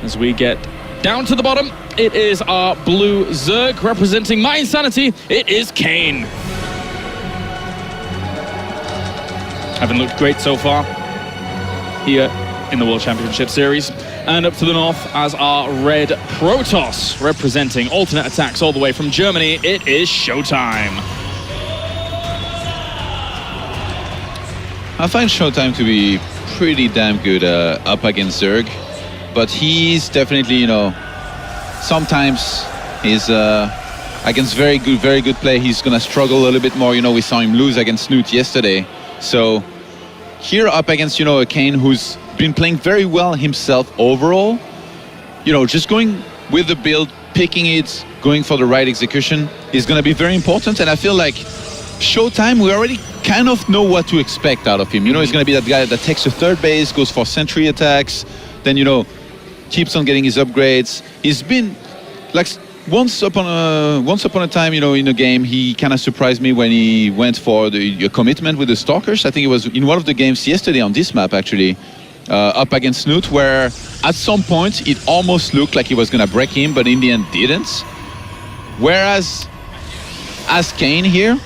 as we get down to the bottom. It is our blue Zerg representing my insanity. It is Kane. Haven't looked great so far here in the World Championship Series. And up to the north as our red Protoss, representing alternate attacks all the way from Germany, it is SC2-shotaim. I find SC2-shotaim to be pretty damn good up against Zerg, but he's definitely, you know, sometimes he's against very good play, he's gonna struggle a little bit more. You know, we saw him lose against Snoot yesterday. So here up against, you know, a Kane who's been playing very well himself overall, you know, just going with the build, picking it, going for the right execution is going to be very important. And I feel like SC2-shotaim, we already kind of know what to expect out of him. You know, he's going to be that guy that takes a third base, goes for sentry attacks, then, you know, keeps on getting his upgrades. He's been like once upon a time, you know, in a game, he kind of surprised me when he went for the commitment with the Stalkers. I think it was in one of the games yesterday on this map, actually, up against Snoot, where at some point it almost looked like he was going to break him, but in the end didn't. Whereas as Kane here,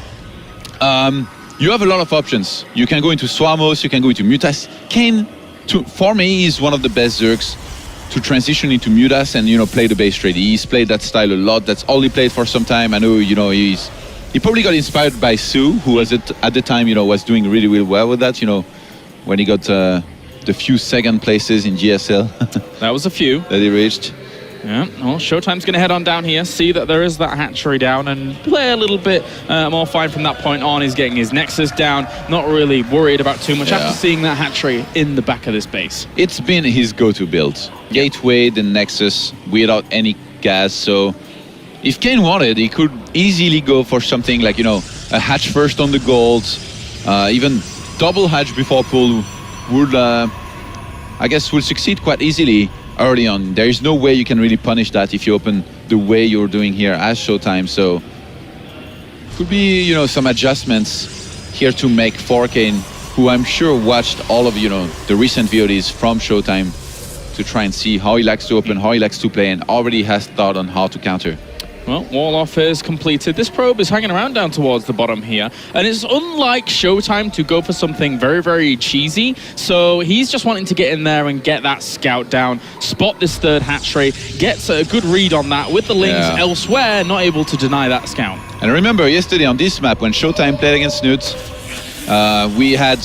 you have a lot of options. You can go into Swarmos, you can go into Mutas. Kane, for me, is one of the best Zergs to transition into Mutas and, you know, play the base trade. He's played that style a lot. That's all he played for some time. I know, you know, he probably got inspired by Su, who was at the time, you know, was doing really, really well with that, you know, when he got the few second places in GSL. That was a few that he reached. Yeah, well, SC2-shotaim's going to head on down here, see that there is that hatchery down, and play a little bit more fine from that point on. He's getting his Nexus down, not really worried about too much after seeing that hatchery in the back of this base. It's been his go-to build. Gateway, the Nexus, without any gas. So if Kane wanted, he could easily go for something like, you know, a hatch first on the gold, even double hatch before pull would, I guess, will succeed quite easily early on. There is no way you can really punish that if you open the way you're doing here as SC2-shotaim. So could be, you know, some adjustments here to make for Kane, who I'm sure watched all of, you know, the recent VODs from SC2-shotaim to try and see how he likes to open, how he likes to play, and already has thought on how to counter. Well, wall-off is completed. This probe is hanging around down towards the bottom here, and it's unlike SC2-shotaim to go for something very, very cheesy. So he's just wanting to get in there and get that scout down, spot this third hatchery, gets a good read on that with the lings elsewhere, not able to deny that scout. And remember, yesterday on this map, when SC2-shotaim played against Snoot, we had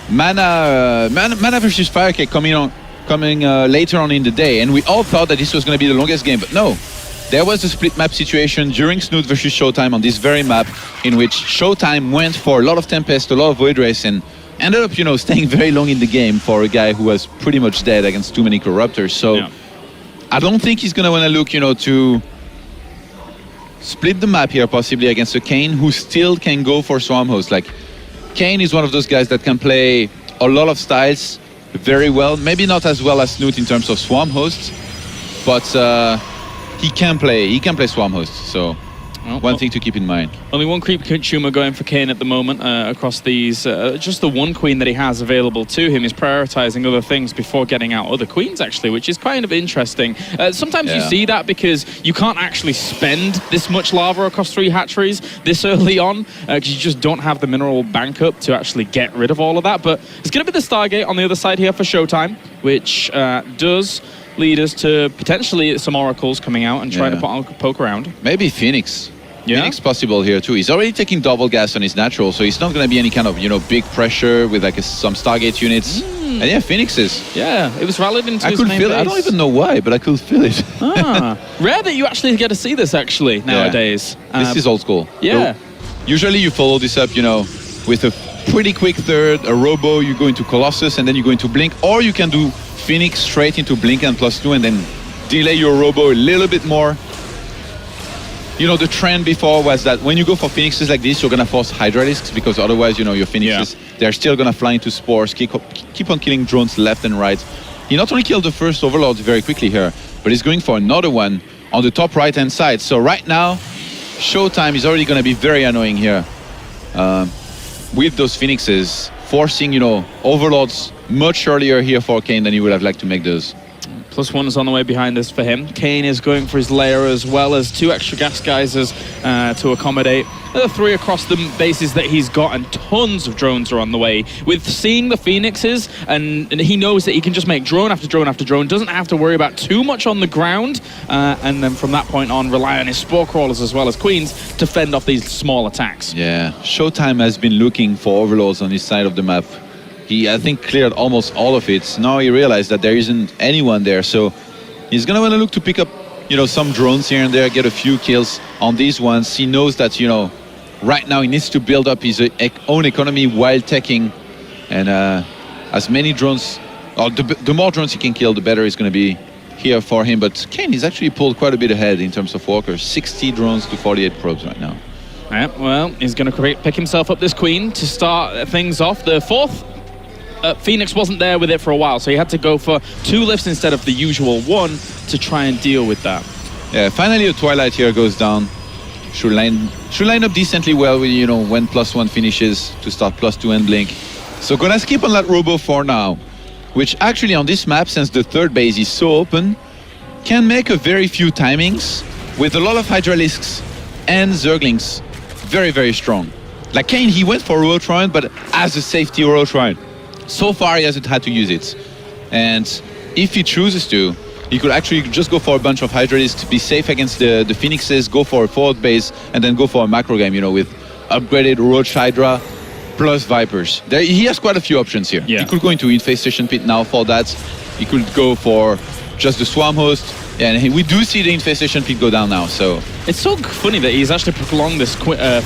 Mana versus Firecake coming later on in the day, and we all thought that this was going to be the longest game, but no. There was a split map situation during Snoot versus SC2-shotaim on this very map, in which SC2-shotaim went for a lot of Tempest, a lot of Void Race, and ended up, you know, staying very long in the game for a guy who was pretty much dead against too many Corruptors. So I don't think he's going to want to look, you know, to split the map here possibly against a Kane who still can go for Swarm Host. Like, Kane is one of those guys that can play a lot of styles very well. Maybe not as well as Snoot in terms of Swarm Hosts, but he can play Swarm Host, so one thing to keep in mind. Only one creep consumer going for Kane at the moment across these. Just the one queen that he has available to him is prioritizing other things before getting out other queens, actually, which is kind of interesting. Sometimes you see that because you can't actually spend this much lava across 3 hatcheries this early on, because you just don't have the mineral bank up to actually get rid of all of that. But it's going to be the Stargate on the other side here for SC2-shotaim, which does lead us to potentially some oracles coming out and trying to poke around. Maybe Phoenix. Phoenix possible here too. He's already taking double gas on his natural, so he's not going to be any kind of, you know, big pressure with like some Stargate units. And yeah, Phoenixes. Yeah, it was rallied into his main feel base. I don't even know why, but I could feel it. Rare that you actually get to see this actually nowadays. This is old school. Yeah. So usually you follow this up, you know, with a pretty quick third, a Robo, you go into Colossus, and then you go into Blink, or you can do Phoenix straight into Blink and +2 and then delay your Robo a little bit more. You know, the trend before was that when you go for Phoenixes like this, you're going to force Hydralisks, because otherwise, you know, your Phoenixes, they're still going to fly into Spores, keep on killing drones left and right. He not only killed the first Overlord very quickly here, but he's going for another one on the top right-hand side. So right now, SC2-shotaim is already going to be very annoying here with those Phoenixes, forcing, you know, Overlords much earlier here for Kane than he would have liked to make those. +1 is on the way behind this for him. Kane is going for his layer as well as 2 extra gas geysers to accommodate. 3 across the bases that he's got, and tons of drones are on the way. With seeing the Phoenixes, and he knows that he can just make drone after drone after drone, doesn't have to worry about too much on the ground, and then from that point on rely on his spore crawlers as well as queens to fend off these small attacks. Yeah, Showtime has been looking for overlords on his side of the map. He, I think, cleared almost all of it. Now he realized that there isn't anyone there, so he's gonna want to look to pick up, you know, some drones here and there, get a few kills on these ones. He knows that, you know, right now he needs to build up his own economy while teching, and as many drones, or the more drones he can kill, the better it's going to be here for him. But Kane is actually pulled quite a bit ahead in terms of walkers, 60 drones to 48 probes right now. Yeah, well, he's going to pick himself up this queen to start things off. The 4th Phoenix wasn't there with it for a while, so he had to go for 2 lifts instead of the usual 1 to try and deal with that. Yeah, finally a Twilight here goes down. Should line up decently well with, you know, when +1 finishes to start +2 and blink. So gonna skip on that robo for now, which actually on this map, since the 3rd base is so open, can make a very few timings with a lot of Hydralisks and Zerglings very, very strong. Like Kane, he went for Rotron, but as a safety Rotron. So far he hasn't had to use it. And if he chooses to, he could actually just go for a bunch of Hydralisks, be safe against the Phoenixes, go for a forward base, and then go for a macro game, you know, with upgraded Roach Hydra plus Vipers. He has quite a few options here. Yeah. He could go into Infestation Pit now for that. He could go for just the Swarm Host. Yeah, and we do see the Infestation Pit go down now, so... It's so funny that he's actually prolonged this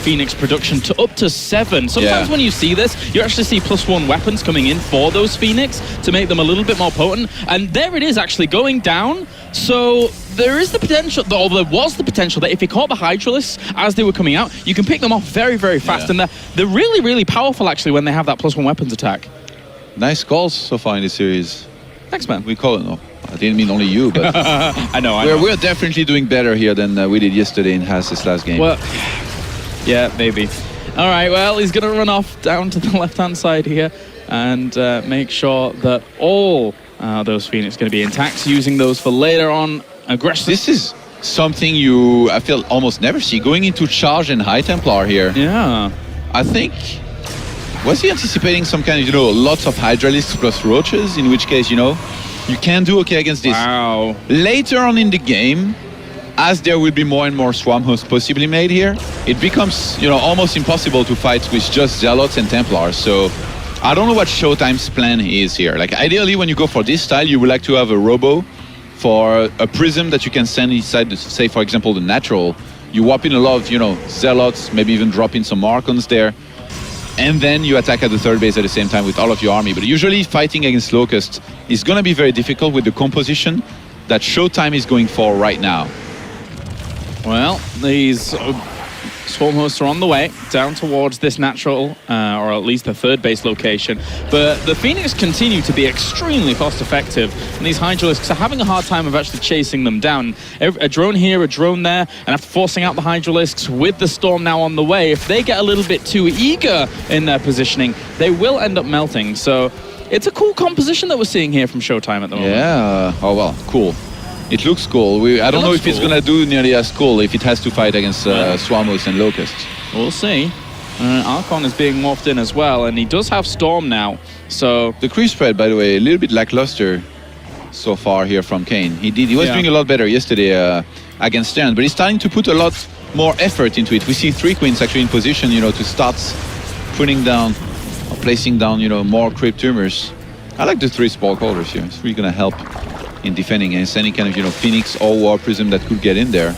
Phoenix production to up to 7. Sometimes when you see this, you actually see +1 weapons coming in for those Phoenix to make them a little bit more potent. And there it is actually going down. So there is the potential, or there was the potential that if you caught the Hydralisks as they were coming out, you can pick them off very, very fast. And they're really, really powerful actually when they have that +1 weapons attack. Nice calls so far in this series. Thanks, man. We call it, no. I didn't mean only you, but I know. We're definitely doing better here than we did yesterday in Haas' last game. Well, yeah, maybe. All right, well, he's going to run off down to the left-hand side here and make sure that all those Phoenix are going to be intact, using those for later on aggression. This is something I feel almost never see. Going into Charge and High Templar here. Yeah. I think... Was he anticipating some kind of, you know, lots of Hydralisks plus Roaches, in which case, you know, you can do okay against this. Wow. Later on in the game, as there will be more and more Swarm Hosts possibly made here, it becomes, you know, almost impossible to fight with just Zealots and Templars. So I don't know what Showtime's plan is here. Like, ideally, when you go for this style, you would like to have a Robo for a Prism that you can send inside, say, for example, the Natural. You whop in a lot of, you know, Zealots, maybe even drop in some Archons there. And then you attack at the 3rd base at the same time with all of your army. But usually fighting against Locust is going to be very difficult with the composition that Showtime is going for right now. Well, these Swarm Hosts are on the way down towards this natural, or at least the 3rd base location. But the Phoenix continue to be extremely cost-effective, and these Hydralisks are having a hard time of actually chasing them down. A drone here, a drone there, and after forcing out the Hydralisks with the Storm now on the way, if they get a little bit too eager in their positioning, they will end up melting. So it's a cool composition that we're seeing here from Showtime at the moment. Yeah, oh well, cool. It looks cool. I don't know if it's gonna do nearly as cool if it has to fight against Swarmos and Locusts. We'll see. Archon is being morphed in as well, and he does have Storm now. So the creep spread, by the way, a little bit lackluster so far here from Kane. He was doing a lot better yesterday against Stern, but he's starting to put a lot more effort into it. We see 3 queens actually in position, you know, to start putting down or placing down, you know, more creep tumors. I like the 3 spore holders here. It's really gonna help in defending against any kind of, you know, Phoenix or War Prism that could get in there.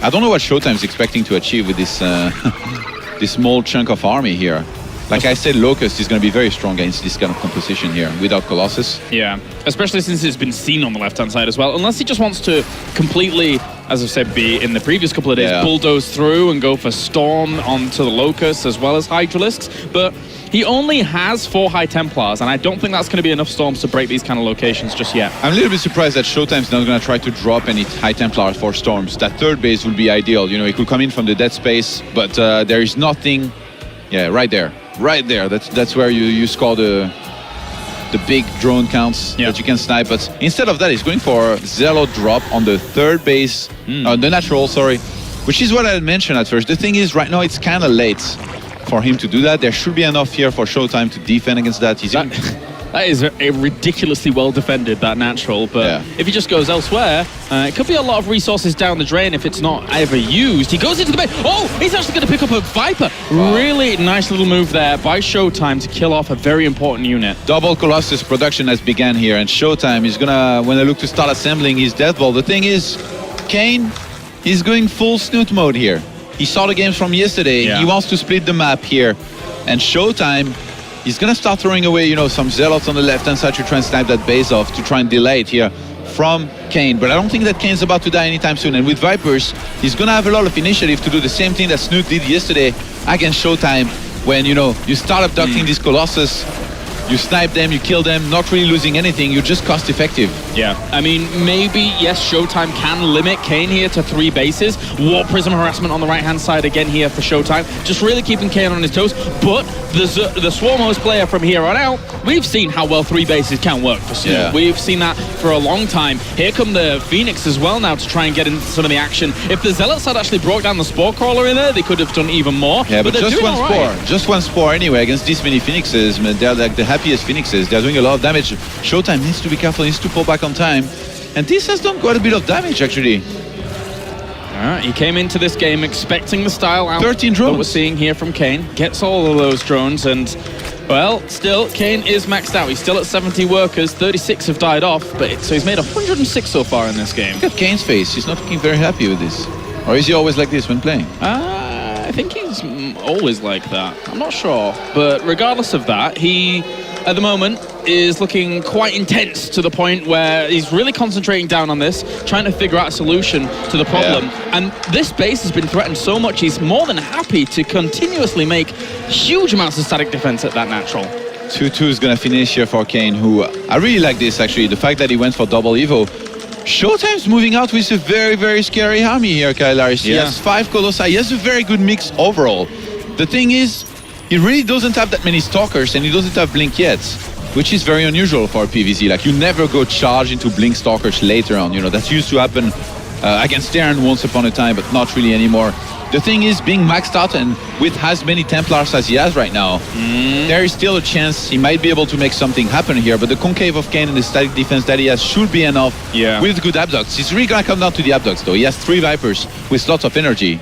I don't know what Showtime's expecting to achieve with this this small chunk of army here. Like I said, Locust is going to be very strong against this kind of composition here without Colossus. Yeah, especially since it's been seen on the left-hand side as well. Unless he just wants to completely, as I've said, be in the previous couple of days, bulldoze through and go for Storm onto the Locust as well as Hydralisks. But he only has 4 High Templars, and I don't think that's going to be enough Storms to break these kind of locations just yet. I'm a little bit surprised that Showtime's not going to try to drop any High Templars for Storms. That 3rd base would be ideal. You know, it could come in from the dead space, but there is nothing. Yeah, right there. Right there. That's where you score the the big drone counts that you can snipe. But instead of that, he's going for Zealot drop on the third base, the natural, sorry, which is what I mentioned at first. The thing is, right now, it's kind of late for him to do that. There should be enough here for Showtime to defend against that. That is a ridiculously well defended, that natural, but if he just goes elsewhere, it could be a lot of resources down the drain if it's not ever used. He goes into the base. Oh, he's actually going to pick up a Viper. Wow. Really nice little move there by Showtime to kill off a very important unit. Double Colossus production has begun here, and Showtime is gonna, when they look to start assembling his Death Ball. The thing is, Kane is going full Snoot mode here. He saw the games from yesterday. He wants to split the map here, and Showtime, he's going to start throwing away, you know, some Zealots on the left-hand side to try and snipe that base off, to try and delay it here from Kane. But I don't think that Kane's about to die anytime soon. And with Vipers, he's going to have a lot of initiative to do the same thing that Snoot did yesterday against Showtime, when, you know, you start abducting these Colossus, you snipe them, you kill them, not really losing anything, you're just cost effective. Yeah, I mean, maybe, yes, Showtime can limit Kane here to 3 bases. Warp Prism harassment on the right-hand side again here for Showtime. Just really keeping Kane on his toes. But the Swarm host player from here on out, we've seen how well 3 bases can work for Snoot. Yeah. We've seen that for a long time. Here come the Phoenix as well now to try and get into some of the action. If the Zealots had actually brought down the Spore Crawler in there, they could have done even more. Yeah, but just one Spore. Just one Spore anyway against this many Phoenixes. I mean, they're like the happiest Phoenixes. They're doing a lot of damage. Showtime needs to be careful, needs to pull back on time. And this has done quite a bit of damage, actually. Alright, he came into this game expecting the style out 13 drones. that we're seeing here from Kane. Gets all of those drones, and, well, still, Kane is maxed out. He's still at 70 workers. 36 have died off, so he's made 106 so far in this game. Look at Kane's face. He's not looking very happy with this. Or is he always like this when playing? I think he's always like that. I'm not sure. But regardless of that, he, at the moment, is looking quite intense to the point where he's really concentrating down on this, trying to figure out a solution to the problem. And this base has been threatened so much, he's more than happy to continuously make huge amounts of static defense at that natural. 2-2 is going to finish here for Kane, who I really like this, actually. The fact that he went for double Evo. Showtime's moving out with a very, very scary army here, Kailaris. He has 5 Colossi. He has a very good mix overall. The thing is, he really doesn't have that many Stalkers, and he doesn't have Blink yet, which is very unusual for PvZ. Like, you never go charge into Blink Stalkers later on. You know, that used to happen against Terran once upon a time, but not really anymore. The thing is, being maxed out and with as many Templars as he has right now, there is still a chance he might be able to make something happen here. But the Concave of Kane and the static defense that he has should be enough with good abducts. It's really going to come down to the abducts, though. He has 3 Vipers with lots of energy.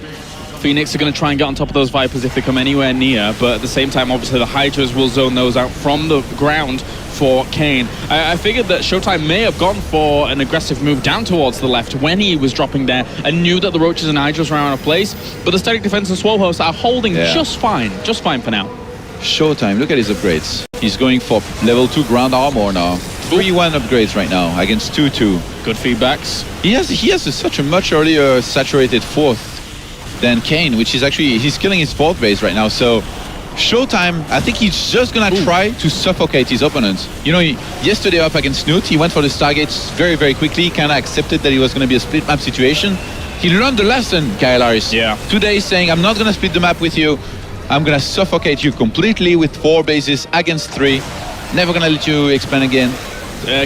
Phoenix are going to try and get on top of those Vipers if they come anywhere near, but at the same time, obviously, the Hydras will zone those out from the ground for Kane. I figured that Showtime may have gone for an aggressive move down towards the left when he was dropping there and knew that the Roaches and Hydras were out of place, but the static defense and Swarm hosts are holding just fine for now. Showtime, look at his upgrades. He's going for level 2 ground armor now. 3-1 upgrades right now against 2-2. Good feedbacks. He has such a much earlier saturated 4th than Kane, which is actually, he's killing his 4th base right now. So Showtime, I think he's just gonna try to suffocate his opponents. You know, yesterday up against Snoot, he went for the Stargates very, very quickly, kind of accepted that it was gonna be a split map situation. He learned the lesson, Kailaris. Today he's saying, I'm not gonna split the map with you. I'm gonna suffocate you completely with 4 bases against 3. Never gonna let you expand again.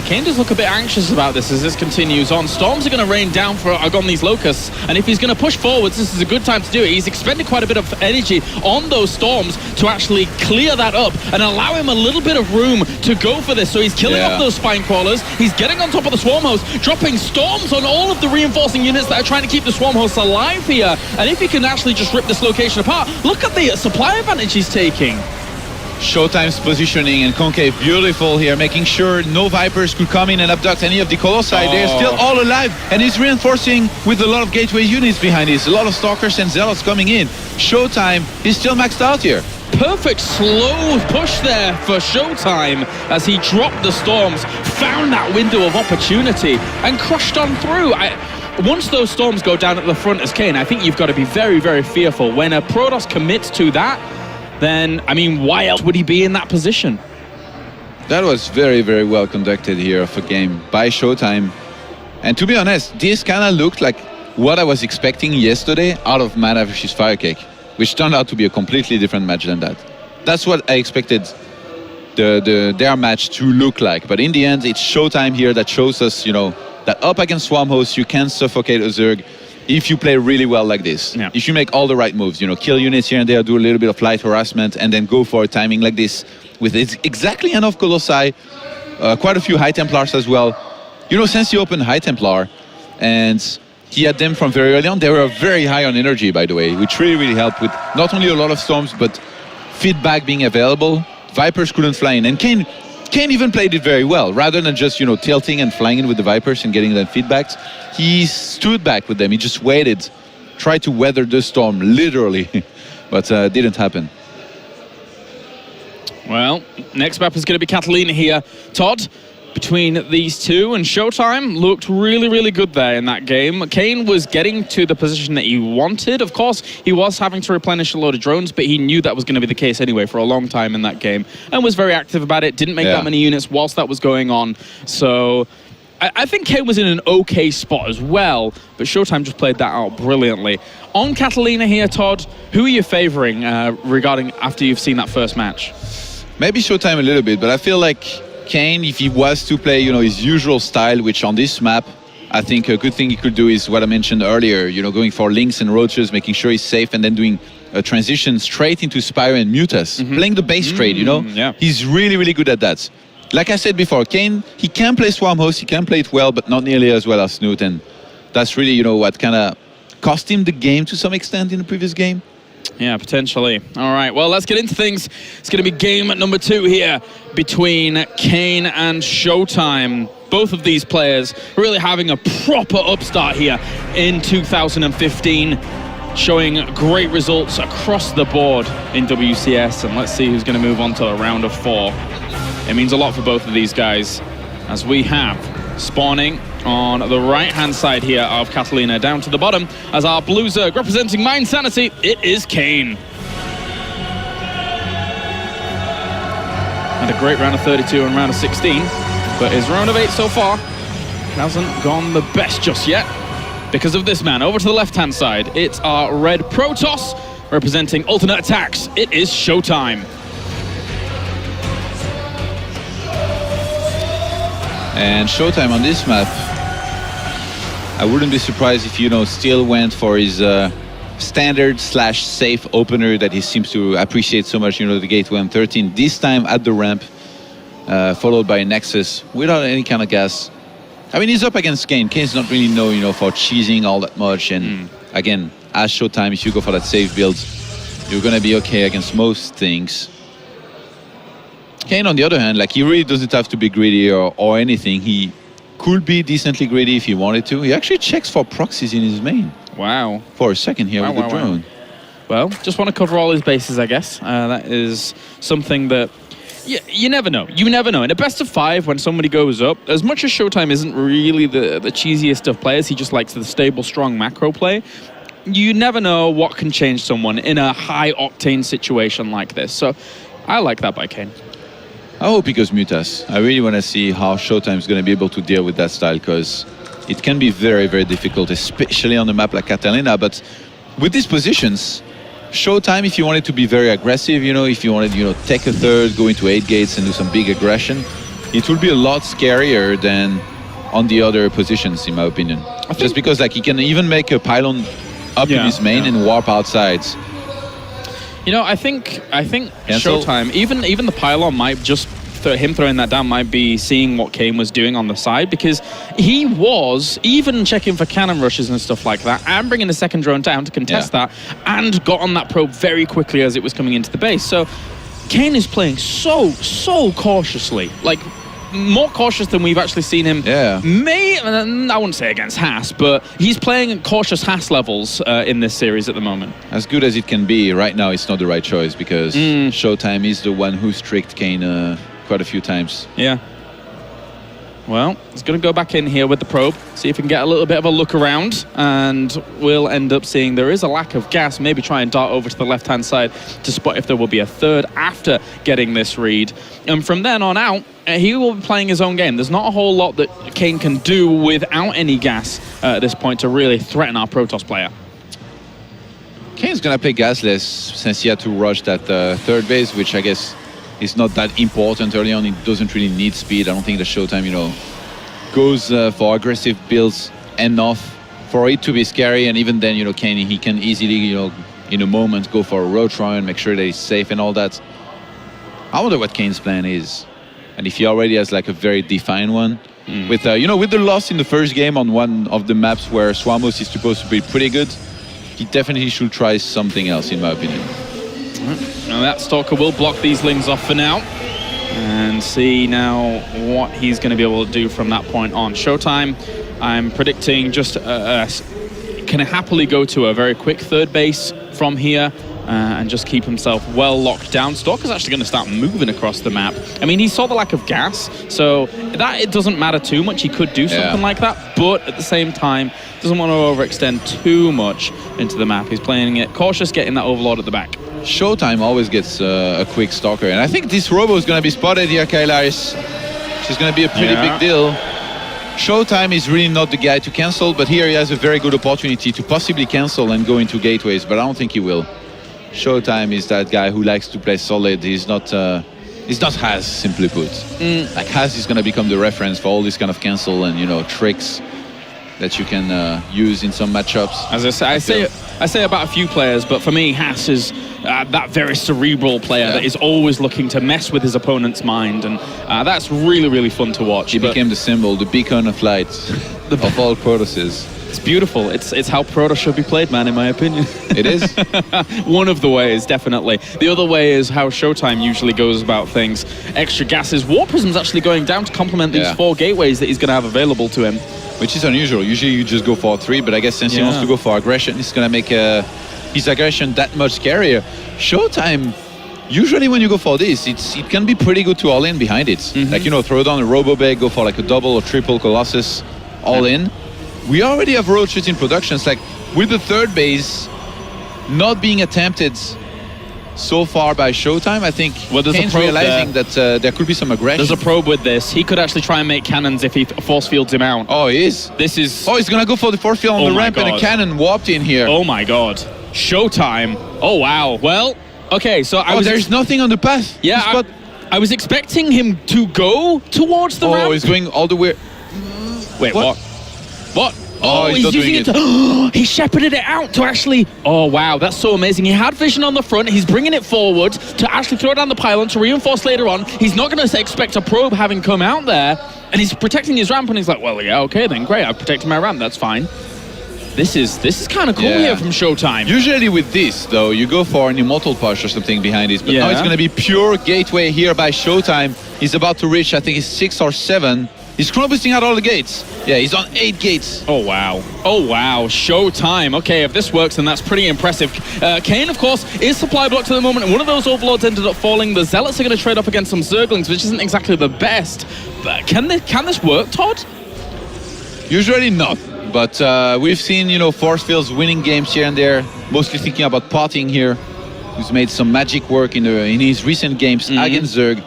Kane does look a bit anxious about this as this continues on. Storms are going to rain down on these Locusts, and if he's going to push forwards, this is a good time to do it. He's expended quite a bit of energy on those Storms to actually clear that up and allow him a little bit of room to go for this. So he's killing off those Spine Crawlers, he's getting on top of the Swarm host, dropping Storms on all of the reinforcing units that are trying to keep the Swarm hosts alive here. And if he can actually just rip this location apart, look at the supply advantage he's taking. Showtime's positioning and Concave beautiful here, making sure no Vipers could come in and abduct any of the Colossi. They're still all alive, and he's reinforcing with a lot of gateway units behind this. A lot of Stalkers and Zealots coming in. Showtime is still maxed out here. Perfect slow push there for Showtime as he dropped the Storms, found that window of opportunity and crushed on through. Once those Storms go down at the front as Kane, I think you've got to be very, very fearful. When a Protoss commits to that, then, I mean, why else would he be in that position? That was very, very well conducted here of a game by Showtime. And to be honest, this kind of looked like what I was expecting yesterday out of Mana vs Firecake, which turned out to be a completely different match than that. That's what I expected their match to look like. But in the end, it's Showtime here that shows us, that up against Swarm Host, you can suffocate a Zerg if you play really well like this. Yeah. If you make all the right moves, kill units here and there, do a little bit of light harassment, and then go for a timing like this with exactly enough Colossi, quite a few High Templars as well. Since he opened High Templar, and he had them from very early on, they were very high on energy, by the way, which really, really helped with not only a lot of storms, but feedback being available. Vipers couldn't fly in, and Kane even played it very well. Rather than just, tilting and flying in with the Vipers and getting them feedbacks, he stood back with them. He just waited, tried to weather the storm, literally, but didn't happen. Well, next map is going to be Catalina here. Todd, between these two, and Showtime looked really, really good there in that game. Kane was getting to the position that he wanted. Of course, he was having to replenish a load of drones, but he knew that was going to be the case anyway for a long time in that game, and was very active about it. Didn't make that many units whilst that was going on. So I think Kane was in an okay spot as well, but Showtime just played that out brilliantly. On Catalina here, Todd, who are you favouring regarding after you've seen that first match? Maybe Showtime a little bit, but I feel like Kane, if he was to play, his usual style, which on this map, I think a good thing he could do is what I mentioned earlier, going for links and roaches, making sure he's safe, and then doing a transition straight into Spire and Mutas, playing the base trade, Yeah. He's really, really good at that. Like I said before, Kane, he can play Swarm Host, he can play it well, but not nearly as well as Snoot, and that's really, what kind of cost him the game to some extent in the previous game. Yeah, potentially. All right, well, let's get into things. It's going to be game number 2 here between Kane and Showtime. Both of these players really having a proper upstart here in 2015, showing great results across the board in WCS. And let's see who's going to move on to the round of 4. It means a lot for both of these guys, as we have spawning on the right-hand side here of Catalina, down to the bottom as our blue Zerg representing Mind Sanity, it is Kane. Had a great round of 32 and round of 16, but his round of 8 so far hasn't gone the best just yet because of this man. Over to the left-hand side, it's our red Protoss representing alternate attacks, it is Showtime. And Showtime on this map, I wouldn't be surprised if, still went for his standard / safe opener that he seems to appreciate so much, the Gateway M13, this time at the ramp, followed by Nexus, without any kind of gas. I mean, he's up against Kane. Kane's not really known, for cheesing all that much, and again, as Showtime, if you go for that safe build, you're gonna be okay against most things. Kane, on the other hand, he really doesn't have to be greedy or anything. He could be decently greedy if he wanted to. He actually checks for proxies in his main. Wow. For a second here with the drone. Well, just want to cover all his bases, I guess. That is something that you never know. You never know. In a best of 5, when somebody goes up, as much as Showtime isn't really the cheesiest of players, he just likes the stable, strong macro play. You never know what can change someone in a high-octane situation like this. So I like that by Kane. I hope he goes Mutas. I really want to see how Showtime is going to be able to deal with that style, because it can be very, very difficult, especially on a map like Catalina. But with these positions, Showtime, if you wanted to be very aggressive, if you wanted, take a third, go into 8 gates and do some big aggression, it will be a lot scarier than on the other positions, in my opinion. Just because he can even make a pylon up in his main and warp outside. I think Showtime, even the pylon might just him throwing that down might be seeing what Kane was doing on the side, because he was even checking for cannon rushes and stuff like that, and bringing the second drone down to contest that, and got on that probe very quickly as it was coming into the base. So Kane is playing so cautiously, more cautious than we've actually seen him. I wouldn't say against Haas, but he's playing at cautious Haas levels in this series at the moment. As good as it can be, right now it's not the right choice, because Showtime is the one who tricked Kane quite a few times. Yeah. Well, he's going to go back in here with the probe, see if we can get a little bit of a look around, and we'll end up seeing there is a lack of gas. Maybe try and dart over to the left-hand side to spot if there will be a third after getting this read. And from then on out, he will be playing his own game. There's not a whole lot that Kane can do without any gas at this point to really threaten our Protoss player. Kane's going to play gasless since he had to rush that third base, which I guess is not that important early on. It doesn't really need speed. I don't think the Showtime, goes for aggressive builds enough for it to be scary. And even then, Kane, he can easily, in a moment, go for a roach run, make sure that he's safe and all that. I wonder what Kane's plan is, and if he already has like a very defined one. With with the loss in the first game on one of the maps where Swamos is supposed to be pretty good, he definitely should try something else, in my opinion. Now that Stalker will block these Lings off for now, and see now what he's going to be able to do from that point on. Showtime, I'm predicting just can happily go to a very quick third base from here. And just keep himself well locked down. Stalker's actually going to start moving across the map. I mean, he saw the lack of gas, so that it doesn't matter too much. He could do something like that, but at the same time, doesn't want to overextend too much into the map. He's playing it cautious, getting that overlord at the back. Showtime always gets a quick Stalker, and I think this Robo is going to be spotted here, Kailaris. She's going to be a pretty big deal. Showtime is really not the guy to cancel, but here he has a very good opportunity to possibly cancel and go into gateways, but I don't think he will. Showtime is that guy who likes to play solid. He's not Haz, simply put. Like Haz is going to become the reference for all this kind of cancel and tricks that you can use in some matchups. As I say about a few players, but for me, Haz is that very cerebral player that is always looking to mess with his opponent's mind, and that's really, really fun to watch. He became the symbol, the beacon of light of all Protosses. It's beautiful. It's how Protoss should be played, man, in my opinion. It is. One of the ways, definitely. The other way is how Showtime usually goes about things. Extra gases. War Prism's actually going down to complement these 4 gateways that he's going to have available to him. Which is unusual. Usually you just go for 3, but I guess since he wants to go for aggression, it's going to make his aggression that much scarier. Showtime, usually when you go for this, it can be pretty good to all in behind it. Like, throw down a Robo Bag, go for like a double or triple Colossus, all in. We already have roaches in productions, like with the third base not being attempted so far by Showtime. I think Kane's realizing that there could be some aggression. There's a probe with this. He could actually try and make cannons if he force fields him out. Oh, he is? This is... Oh, he's going to go for the force field on the ramp, and a cannon warped in here. Oh my god. Showtime. Oh wow. Well, okay, so there's nothing on the path. Yeah, I was expecting him to go towards the ramp. Oh, he's going all the way... Wait, what? What? Oh, he's using it to... he shepherded it out to actually... Oh, wow, that's so amazing. He had vision on the front. He's bringing it forward to actually throw down the pylon to reinforce later on. He's not going to expect a probe having come out there. And he's protecting his ramp, and he's like, well, yeah, okay, then great. I've protected my ramp. That's fine. This is kind of cool here from Showtime. Usually with this, though, you go for an immortal push or something behind it. But now it's going to be pure gateway here by Showtime. He's about to reach, I think it's 6 or 7. He's chrono boosting out all the gates. Yeah, he's on 8 gates. Oh, wow. Oh, wow. Showtime. Okay, if this works, then that's pretty impressive. Kane, of course, is supply blocked at the moment, and one of those overlords ended up falling. The Zealots are going to trade off against some Zerglings, which isn't exactly the best. But can this work, Todd? Usually not. But we've seen, force fields winning games here and there. Mostly thinking about Potting here, who's made some magic work in his recent games against Zerg.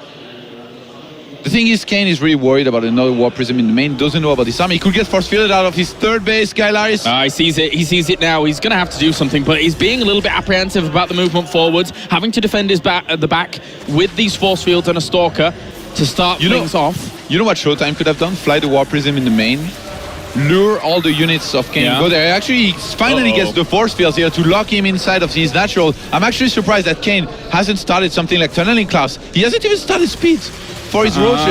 The thing is, Kane is really worried about another War Prism in the main. Doesn't know about this army. He could get force fielded out of his third base, Skylaris. He sees it. He sees it now. He's going to have to do something, but he's being a little bit apprehensive about the movement forwards, having to defend his at the back with these force fields and a Stalker to start things off. You know what Showtime could have done? Fly the War Prism in the main, lure all the units of Kane, go there. Actually, he finally gets the force fields here to lock him inside of his natural. I'm actually surprised that Kane hasn't started something like Tunneling Class. He hasn't even started speed for his roaches.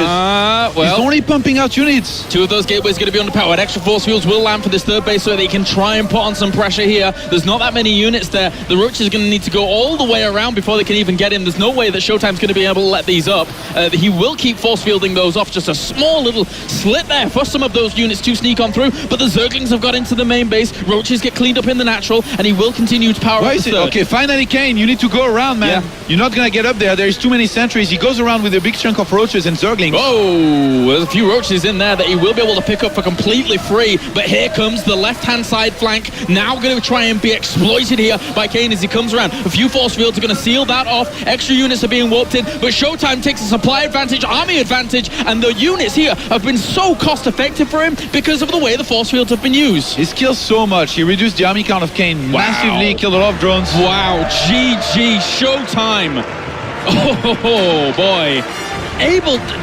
He's only pumping out units. 2 of those gateways going to be underpowered. Extra force fields will land for this third base so that he can try and put on some pressure here. There's not that many units there. The roaches are going to need to go all the way around before they can even get in. There's no way that Showtime's going to be able to let these up. He will keep force fielding those off. Just a small little slit there for some of those units to sneak on through. But the Zerglings have got into the main base. Roaches get cleaned up in the natural, and he will continue to power up the third. Okay, finally, Kane, you need to go around, man. You're not going to get up there. There's too many sentries. He goes around with a big chunk of roaches and Zerglings. Oh, there's a few roaches in there that he will be able to pick up for completely free. But here comes the left-hand side flank. Now going to try and be exploited here by Kane as he comes around. A few force fields are going to seal that off. Extra units are being warped in. But Showtime takes a supply advantage, army advantage. And the units here have been so cost-effective for him because of the way the force fields have been used. He kills so much. He reduced the army count of Kane massively. Killed a lot of drones. Wow, GG Showtime. Oh boy.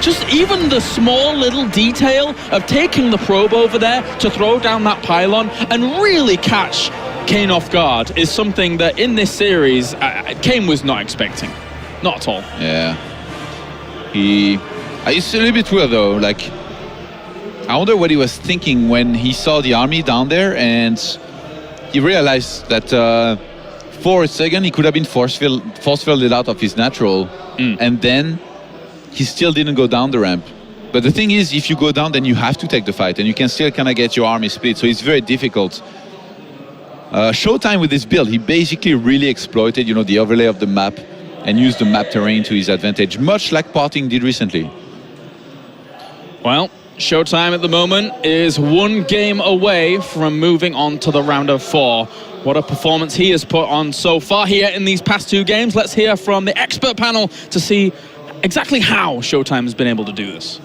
Just even the small little detail of taking the probe over there to throw down that pylon and really catch Kane off guard is something that in this series, Kane was not expecting. Not at all. Yeah. It's a little bit weird though, like, I wonder what he was thinking when he saw the army down there and he realized that for a second he could have been force-fielded out of his natural and then he still didn't go down the ramp. But the thing is, if you go down, then you have to take the fight and you can still kind of get your army split, so it's very difficult. Showtime with this build, he basically really exploited, you know, the overlay of the map and used the map terrain to his advantage, much like Parting did recently. Well, Showtime at the moment is one game away from moving on to the round of 4. What a performance he has put on so far here in these past 2 games. Let's hear from the expert panel to see exactly how Showtime has been able to do this.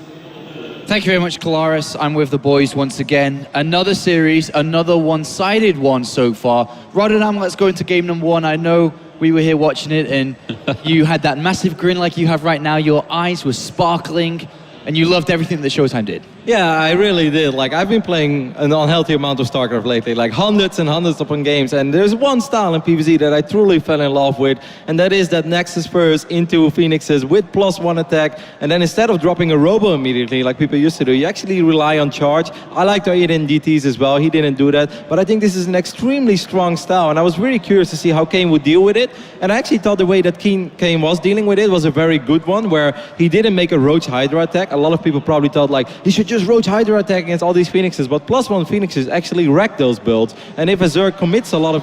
Thank you very much, Kalaris. I'm with the boys once again. Another series, another one-sided one so far. Rotterdam, let's go into game number 1. I know we were here watching it and you had that massive grin like you have right now. Your eyes were sparkling and you loved everything that Showtime did. Yeah, I really did. Like, I've been playing an unhealthy amount of StarCraft lately, like hundreds and hundreds of games, and there's one style in PvZ that I truly fell in love with, and that is that Nexus first into Phoenixes with +1 attack, and then instead of dropping a robo immediately, like people used to do, you actually rely on charge. I like to hit in DTs as well, he didn't do that, but I think this is an extremely strong style, and I was really curious to see how Kane would deal with it, and I actually thought the way that Kane was dealing with it was a very good one, where he didn't make a Roach Hydra attack. A lot of people probably thought, like, he should just Roach Hydra attack against all these Phoenixes, but +1 Phoenixes actually wreck those builds, and if a Zerg commits a lot of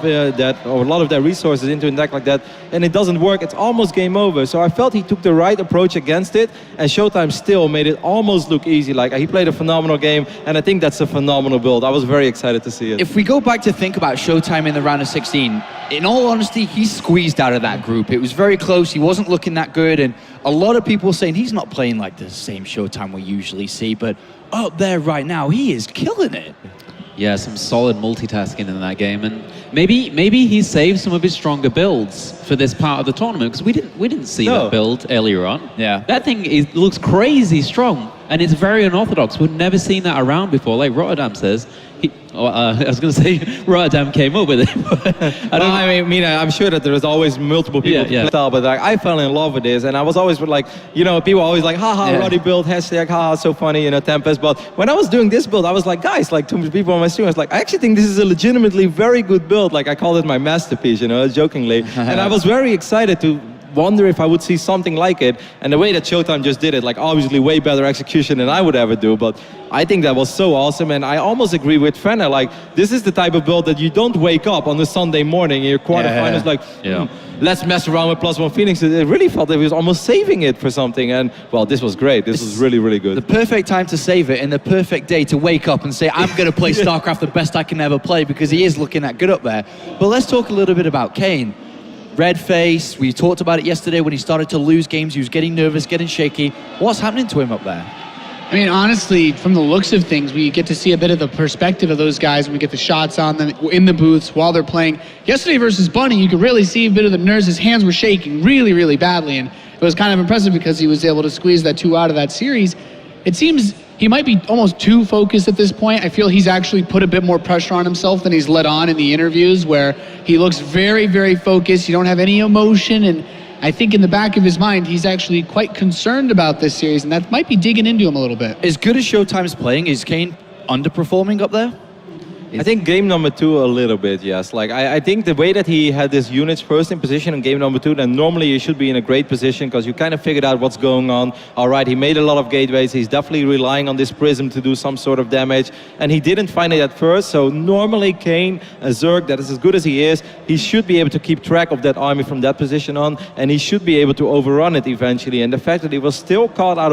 their resources into an attack like that, and it doesn't work, it's almost game over. So I felt he took the right approach against it, and Showtime still made it almost look easy. Like, he played a phenomenal game, and I think that's a phenomenal build. I was very excited to see it. If we go back to think about Showtime in the round of 16, in all honesty, he squeezed out of that group. It was very close, he wasn't looking that good, and a lot of people were saying he's not playing like the same Showtime we usually see, but up there right now, he is killing it. Yeah, some solid multitasking in that game, and maybe he saved some of his stronger builds for this part of the tournament, because we didn't see that build earlier on. Yeah, that thing looks crazy strong, and it's very unorthodox. We've never seen that around before. Like Rotterdam says, I was going to say Rotterdam came up with it. I mean, I'm sure that there is always multiple people to play style, but like, I fell in love with this, and I was always like, you know, people always like, haha, Roddy build, hashtag, haha, so funny, you know, Tempest. But when I was doing this build, I was like, guys, like, too many people on my stream, I was like, I actually think this is a legitimately very good build. Like, I called it my masterpiece, you know, jokingly. And I was very excited to wonder if I would see something like it, and the way that Showtime just did it, like, obviously way better execution than I would ever do, but I think that was so awesome. And I almost agree with Fenner, like, this is the type of build that you don't wake up on a Sunday morning in your quarterfinals like, let's mess around with +1 Phoenix. It really felt that he was almost saving it for something, and well, this was great. This was really, really good. The perfect time to save it and the perfect day to wake up and say, I'm going to play StarCraft the best I can ever play, because he is looking that good up there. But let's talk a little bit about Kane. Red face, we talked about it yesterday when he started to lose games, he was getting nervous, getting shaky. What's happening to him up there? I mean, honestly, from the looks of things, we get to see a bit of the perspective of those guys when we get the shots on them in the booths while they're playing. Yesterday versus Bunny, you could really see a bit of the nerves. His hands were shaking really, really badly, and it was kind of impressive because he was able to squeeze that 2 out of that series. It seems he might be almost too focused at this point. I feel he's actually put a bit more pressure on himself than he's let on in the interviews, where he looks very, very focused. You don't have any emotion, and I think in the back of his mind, he's actually quite concerned about this series, and that might be digging into him a little bit. As good as Showtime's playing, is Kane underperforming up there? I think game number 2 a little bit, yes. Like, I think the way that he had his units first in position in game number 2, then normally you should be in a great position because you kind of figured out what's going on. All right, he made a lot of gateways. He's definitely relying on this prism to do some sort of damage, and he didn't find it at first. So normally Kane, a Zerg that is as good as he is, he should be able to keep track of that army from that position on, and he should be able to overrun it eventually. And the fact that he was still caught out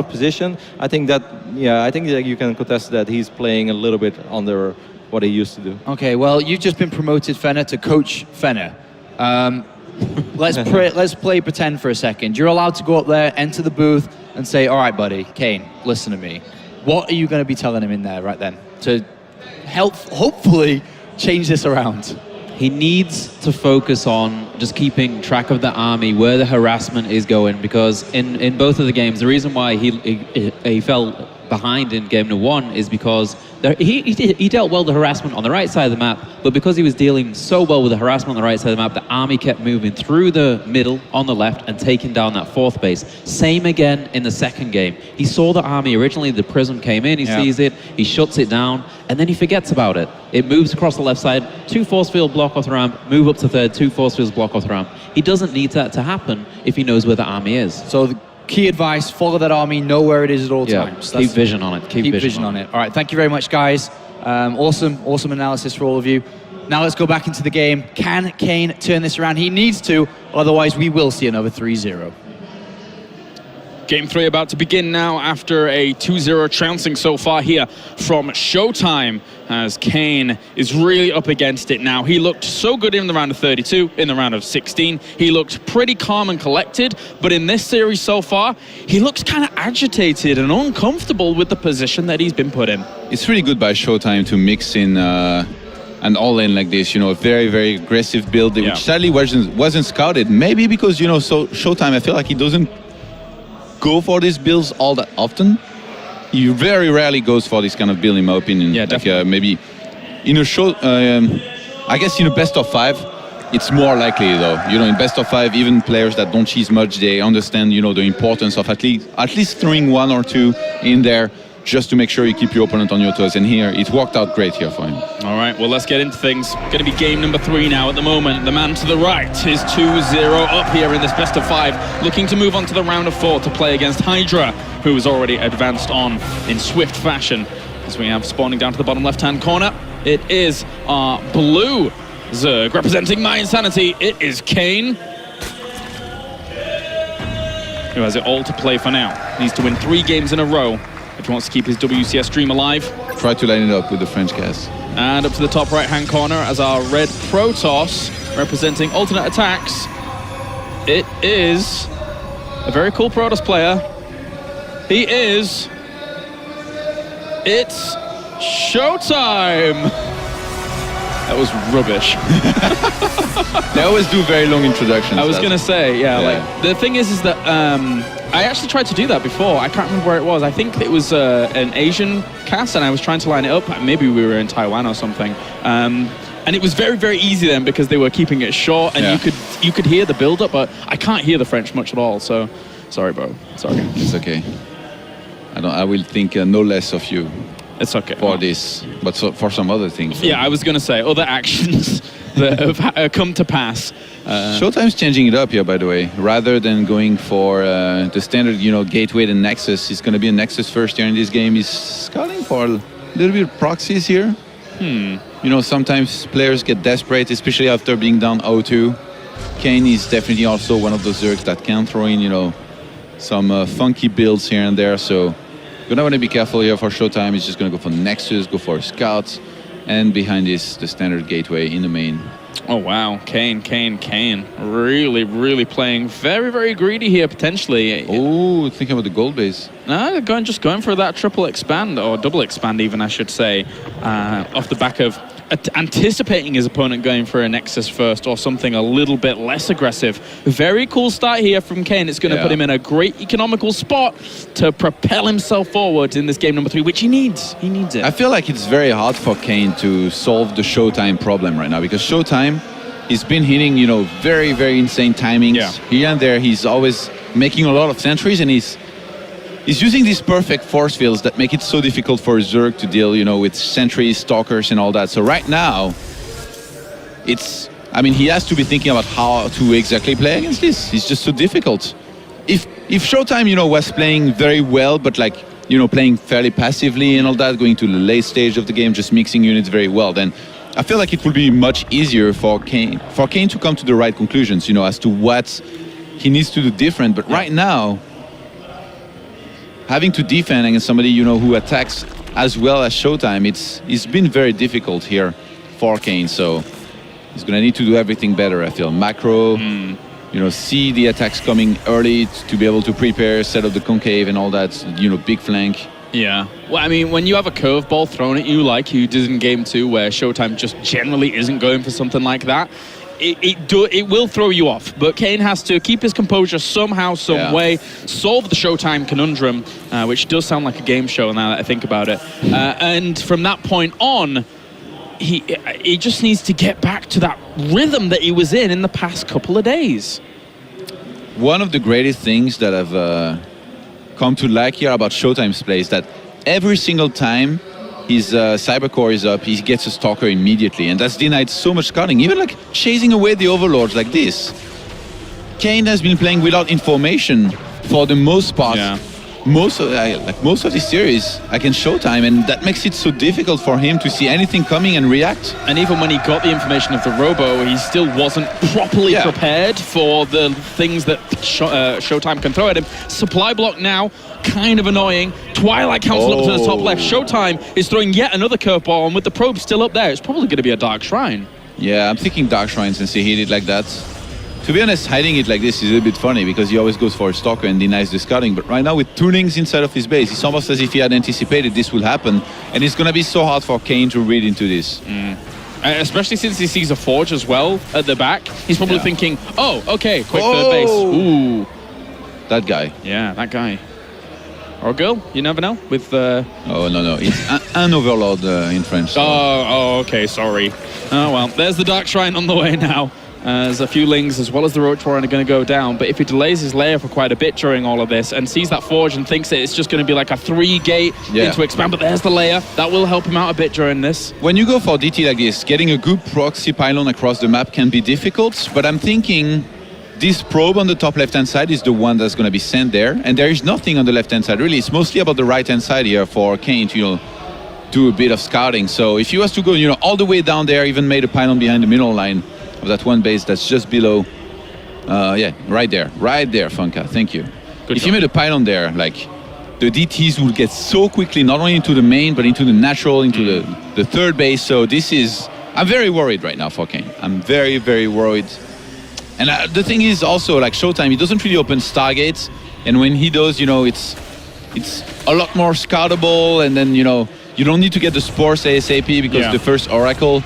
of position, I think that, yeah, I think that you can contest that he's playing a little bit under what he used to do. Okay, well, you've just been promoted, Fenner, to coach Fenner. Let's play pretend for a second. You're allowed to go up there, enter the booth, and say, all right, buddy, Kane, listen to me. What are you going to be telling him in there right then to help, hopefully, change this around? he needs to focus on just keeping track of the army, where the harassment is going, because in both of the games, the reason why he fell behind in game number 1 is because he dealt well with the harassment on the right side of the map, but because he was dealing so well with the harassment on the right side of the map, the army kept moving through the middle on the left and taking down that 4th base. Same again in the second game. He saw the army originally, the prism came in, he sees it, he shuts it down, and then he forgets about it. It moves across the left side, 2 force field block off the ramp, move up to 3rd, 2 force fields block off the ramp. He doesn't need that to happen if he knows where the army is. So the key advice, follow that army, know where it is at all times. Keep vision on it. Keep vision on it. All right, thank you very much, guys. Awesome analysis for all of you. Now let's go back into the game. Can Kane turn this around? He needs to, otherwise we will see another 3-0. Game 3 about to begin now after a 2-0 trouncing so far here from Showtime, as Kane is really up against it now. He looked so good in the round of 32, in the round of 16. He looked pretty calm and collected, but in this series so far, he looks kind of agitated and uncomfortable with the position that he's been put in. It's really good by Showtime to mix in an all-in like this, a very, very aggressive build, which sadly wasn't scouted. Maybe because, so Showtime, I feel like he doesn't go for these builds all that often. He very rarely goes for this kind of build, in my opinion. Yeah, like, maybe in a show, I guess in a best of 5, it's more likely though. In best of 5, even players that don't cheese much, they understand, the importance of at least throwing 1 or 2 in there, just to make sure you keep your opponent on your toes. And here, it worked out great here for him. All right, well, let's get into things. Going to be game number 3 now at the moment. The man to the right is 2-0 up here in this best of 5, looking to move on to the round of 4 to play against Hydra, who has already advanced on in swift fashion. As we have spawning down to the bottom left-hand corner, it is our blue Zerg representing My Insanity. It is Kane, who has it all to play for now. Needs to win 3 games in a row if he wants to keep his WCS dream alive. Try to line it up with the French guys. And up to the top right-hand corner as our red Protoss, representing alternate attacks. It is a very cool Protoss player. He is... It's Showtime! That was rubbish. They always do very long introductions. I was going to say, like, the thing is that I actually tried to do that before. I can't remember where it was. I think it was an Asian cast, and I was trying to line it up. Maybe we were in Taiwan or something. And it was very, very easy then because they were keeping it short, and you could hear the build-up, but I can't hear the French much at all. So, sorry, bro. Sorry. It's okay. I will think no less of you. It's okay. For this, but for some other things. Yeah, I was going to say, other actions that have come to pass. Showtime's changing it up here, by the way. Rather than going for the standard, gateway and Nexus, it's going to be a Nexus first here in this game. He's scouting for a little bit of proxies here. Sometimes players get desperate, especially after being down 0-2. Kane is definitely also one of those Zergs that can throw in, some funky builds here and there, so gonna want to be careful here for Showtime. He's just gonna go for Nexus, go for Scouts, and behind this, the standard gateway in the main. Oh wow, Kane. Really, really playing very, very greedy here, potentially. Oh, thinking about the gold base. No, just going for that triple expand, or double expand even, I should say, off the back of anticipating his opponent going for a Nexus first or something a little bit less aggressive. Very cool start here from Kane. It's going to put him in a great economical spot to propel himself forward in this game number 3, which he needs. He needs it. I feel like it's very hard for Kane to solve the Showtime problem right now, because Showtime, he's been hitting, very, very insane timings. Yeah. Here and there, he's always making a lot of sentries, and he's using these perfect force fields that make it so difficult for Zerg to deal, with sentries, stalkers, and all that. So right now, he has to be thinking about how to exactly play against this. It's just so difficult. If Showtime, was playing very well, but playing fairly passively and all that, going to the late stage of the game, just mixing units very well, then I feel like it would be much easier for Kane to come to the right conclusions, as to what he needs to do different. But right now, having to defend against somebody, who attacks as well as Showtime, it's been very difficult here for Kane. So he's going to need to do everything better, I feel. Macro, see the attacks coming early to be able to prepare, set up the concave and all that, big flank. Yeah. Well, I mean, when you have a curveball thrown at you like you did in Game 2, where Showtime just generally isn't going for something like that, it will throw you off. But Kane has to keep his composure somehow, some way, solve the Showtime conundrum, which does sound like a game show now that I think about it. And from that point on, he just needs to get back to that rhythm that he was in the past couple of days. One of the greatest things that I've come to like here about Showtime's play is that every single time his Cybercore is up, he gets a Stalker immediately, and that's denied so much scouting, even like chasing away the Overlords like this. Kane has been playing without information for the most part. Yeah. Most of this series against Showtime, and that makes it so difficult for him to see anything coming and react. And even when he got the information of the Robo, he still wasn't properly prepared for the things that Showtime can throw at him. Supply block now, kind of annoying. Twilight Council up to the top left. Showtime is throwing yet another curveball, and with the probe still up there, it's probably going to be a Dark Shrine. Yeah, I'm thinking Dark Shrine since he hit it like that. To be honest, hiding it like this is a bit funny because he always goes for a Stalker and denies the scouting. But right now with two links inside of his base, it's almost as if he had anticipated this will happen. And it's going to be so hard for Kane to read into this. Especially since he sees a Forge as well at the back. He's probably thinking, oh, okay, quick third base. Ooh. That guy. Yeah, that guy. Or girl, you never know. With Oh, no. It's an Overlord in French. So. Oh, okay, sorry. Oh, well, there's the Dark Shrine on the way now. There's a few Lings as well as the Roach Warren are going to go down, but if he delays his layer for quite a bit during all of this and sees that Forge and thinks that it's just going to be like a 3-gate into expand, but there's the layer, that will help him out a bit during this. When you go for DT like this, getting a good proxy pylon across the map can be difficult, but I'm thinking this probe on the top left-hand side is the one that's going to be sent there, and there is nothing on the left-hand side, really. It's mostly about the right-hand side here for Kane to, do a bit of scouting. So if he was to go, all the way down there, even made a pylon behind the middle line, that one base that's just below, right there, Funka, thank you. If you made a pylon there, like, the DTs will get so quickly, not only into the main, but into the natural, into the third base, so this is, I'm very worried right now for Kane. I'm very, very worried. And the thing is also, like Showtime, he doesn't really open Stargates, and when he does, it's a lot more scoutable, and then, you don't need to get the Spores ASAP, because the first Oracle,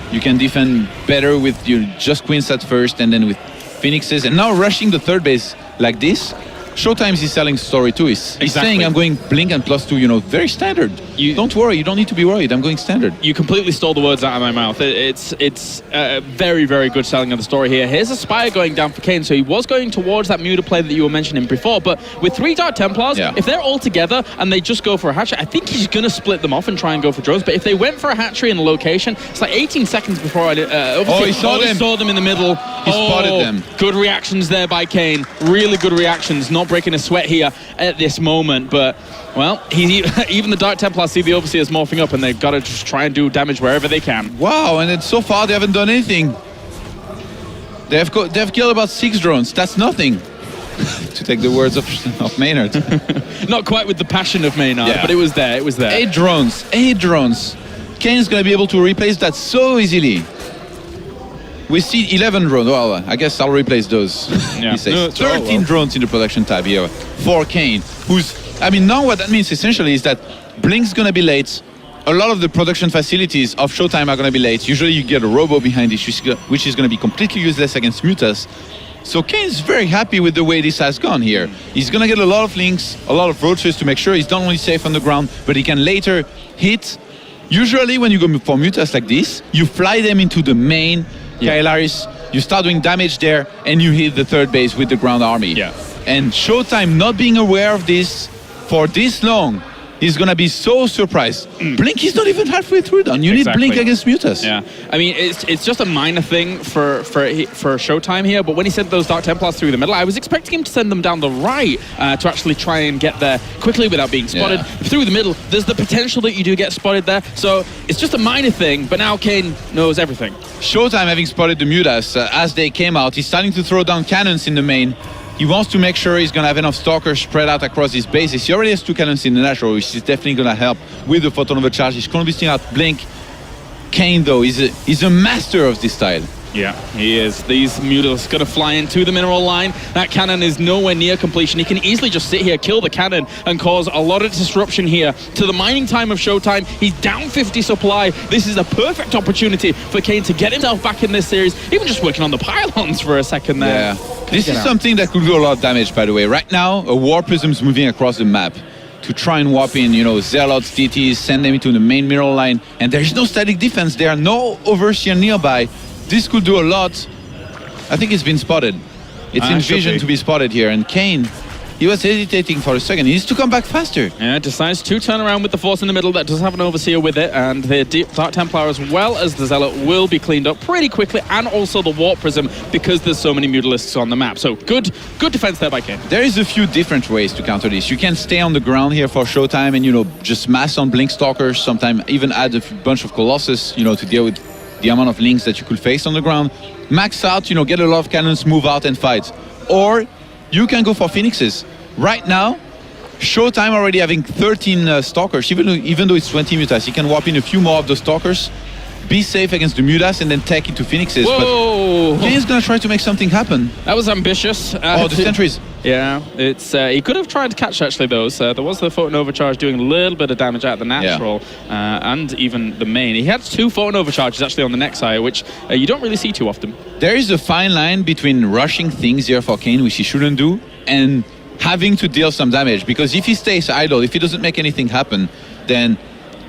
you can defend better with just Queens at first and then with Phoenixes. And now rushing the third base like this, Showtime's is selling story too. He's saying, I'm going Blink and +2, very standard. Don't worry, you don't need to be worried, I'm going standard. You completely stole the words out of my mouth. It's very, very good selling of the story here. Here's a Spire going down for Kane, so he was going towards that Muta play that you were mentioning before, but with 3 Dark Templars, if they're all together and they just go for a hatchery, I think he's going to split them off and try and go for drones, but if they went for a hatchery in a location, it's like 18 seconds before he saw them in the middle. He spotted them. Good reactions there by Kane. Really good reactions, not breaking a sweat here at this moment, but well, even the Dark Templars see the Overseers morphing up and they've got to just try and do damage wherever they can. Wow, and so far they haven't done anything. They've killed about 6 drones. That's nothing. To take the words of Maynard. Not quite with the passion of Maynard, but it was there. 8 drones. Kane's going to be able to replace that so easily. We see 11 drones. Well, I guess I'll replace those. He says 13 drones in the production tab here for Kane, now what that means essentially is that Blink's going to be late. A lot of the production facilities of Showtime are going to be late. Usually you get a Robo behind it, which is going to be completely useless against Mutas. So Kane's very happy with the way this has gone here. He's going to get a lot of links, a lot of roaches to make sure he's not only safe on the ground, but he can later hit. Usually when you go for Mutas like this, you fly them into the main Kaelaris, you start doing damage there, and you hit the third base with the ground army. And Showtime not being aware of this for this long, he's going to be so surprised. Blink is not even halfway through done. You need Blink against Mutas. Yeah, I mean, it's just a minor thing for Showtime here, but when he sent those Dark Templars through the middle, I was expecting him to send them down the right to actually try and get there quickly without being spotted. Through the middle, there's the potential that you do get spotted there, so it's just a minor thing, but now Kane knows everything. Showtime having spotted the Mutas as they came out, he's starting to throw down cannons in the main. He wants to make sure he's going to have enough Stalkers spread out across his bases. He already has 2 cannons in the natural, which is definitely going to help with the photon overcharge. He's going to be seeing out Blink. Kane, though, is a master of this style. Yeah, he is. These Mutilisks going to fly into the mineral line. That cannon is nowhere near completion. He can easily just sit here, kill the cannon, and cause a lot of disruption here to the mining time of Showtime. He's down 50 supply. This is a perfect opportunity for Kane to get himself back in this series, even just working on the pylons for a second there. Yeah. This is something that could do a lot of damage, by the way. Right now, a War Prism's moving across the map to try and warp in, Zealots, DTs, send them into the main mineral line, and there's no static defense. There are no Overseer nearby. This could do a lot. I think it's been spotted. It's envisioned to be spotted here. And Kane, he was hesitating for a second. He needs to come back faster. Yeah, decides to turn around with the Force in the middle. That does have an Overseer with it. And the Dark Templar, as well as the Zealot, will be cleaned up pretty quickly. And also the Warp Prism, because there's so many Mutilisks on the map. So good defense there by Kane. There is a few different ways to counter this. You can stay on the ground here for Showtime and, just mass on Blink Stalkers. Sometimes even add a bunch of Colossus, to deal with the amount of links that you could face on the ground. Max out, get a lot of cannons, move out and fight. Or you can go for Phoenixes. Right now, Showtime already having 13 Stalkers, even though it's 20 Mutas, he can warp in a few more of the Stalkers, be safe against the Mutas, and then tech into Phoenixes. Whoa! But Kane's gonna try to make something happen. That was ambitious. The sentries. Yeah, it's he could have tried to catch actually those. There was the Photon Overcharge doing a little bit of damage at the natural, and even the main. He had 2 Photon Overcharges actually on the next side, which you don't really see too often. There is a fine line between rushing things here for Kane, which he shouldn't do, and having to deal some damage, because if he stays idle, if he doesn't make anything happen, then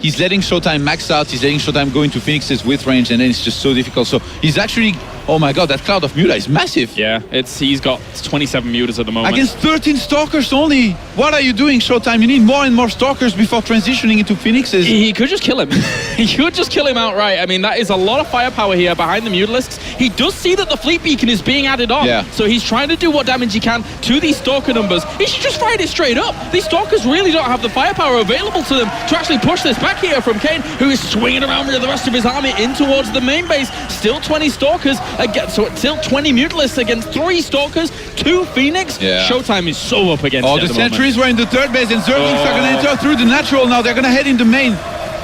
he's letting Showtime max out, he's letting Showtime go into Phoenixes with range, and then it's just so difficult. So he's actually, oh my god, that cloud of Muta is massive. Yeah, he's got 27 Mutas at the moment. Against 13 Stalkers only. What are you doing, Showtime? You need more and more Stalkers before transitioning into Phoenixes. He could just kill him. He could just kill him outright. I mean, that is a lot of firepower here behind the Mutilisks. He does see that the Fleet Beacon is being added on, so he's trying to do what damage he can to these Stalker numbers. He should just fight it straight up. These Stalkers really don't have the firepower available to them to actually push this back here from Kane, who is swinging around with the rest of his army in towards the main base. Still 20 Stalkers, still 20 Mutilisks against 3 Stalkers, 2 Phoenix. Showtime is so up against it. The sentries were in the third base, and Zerglings are going to enter through the natural now. They're going to head in the main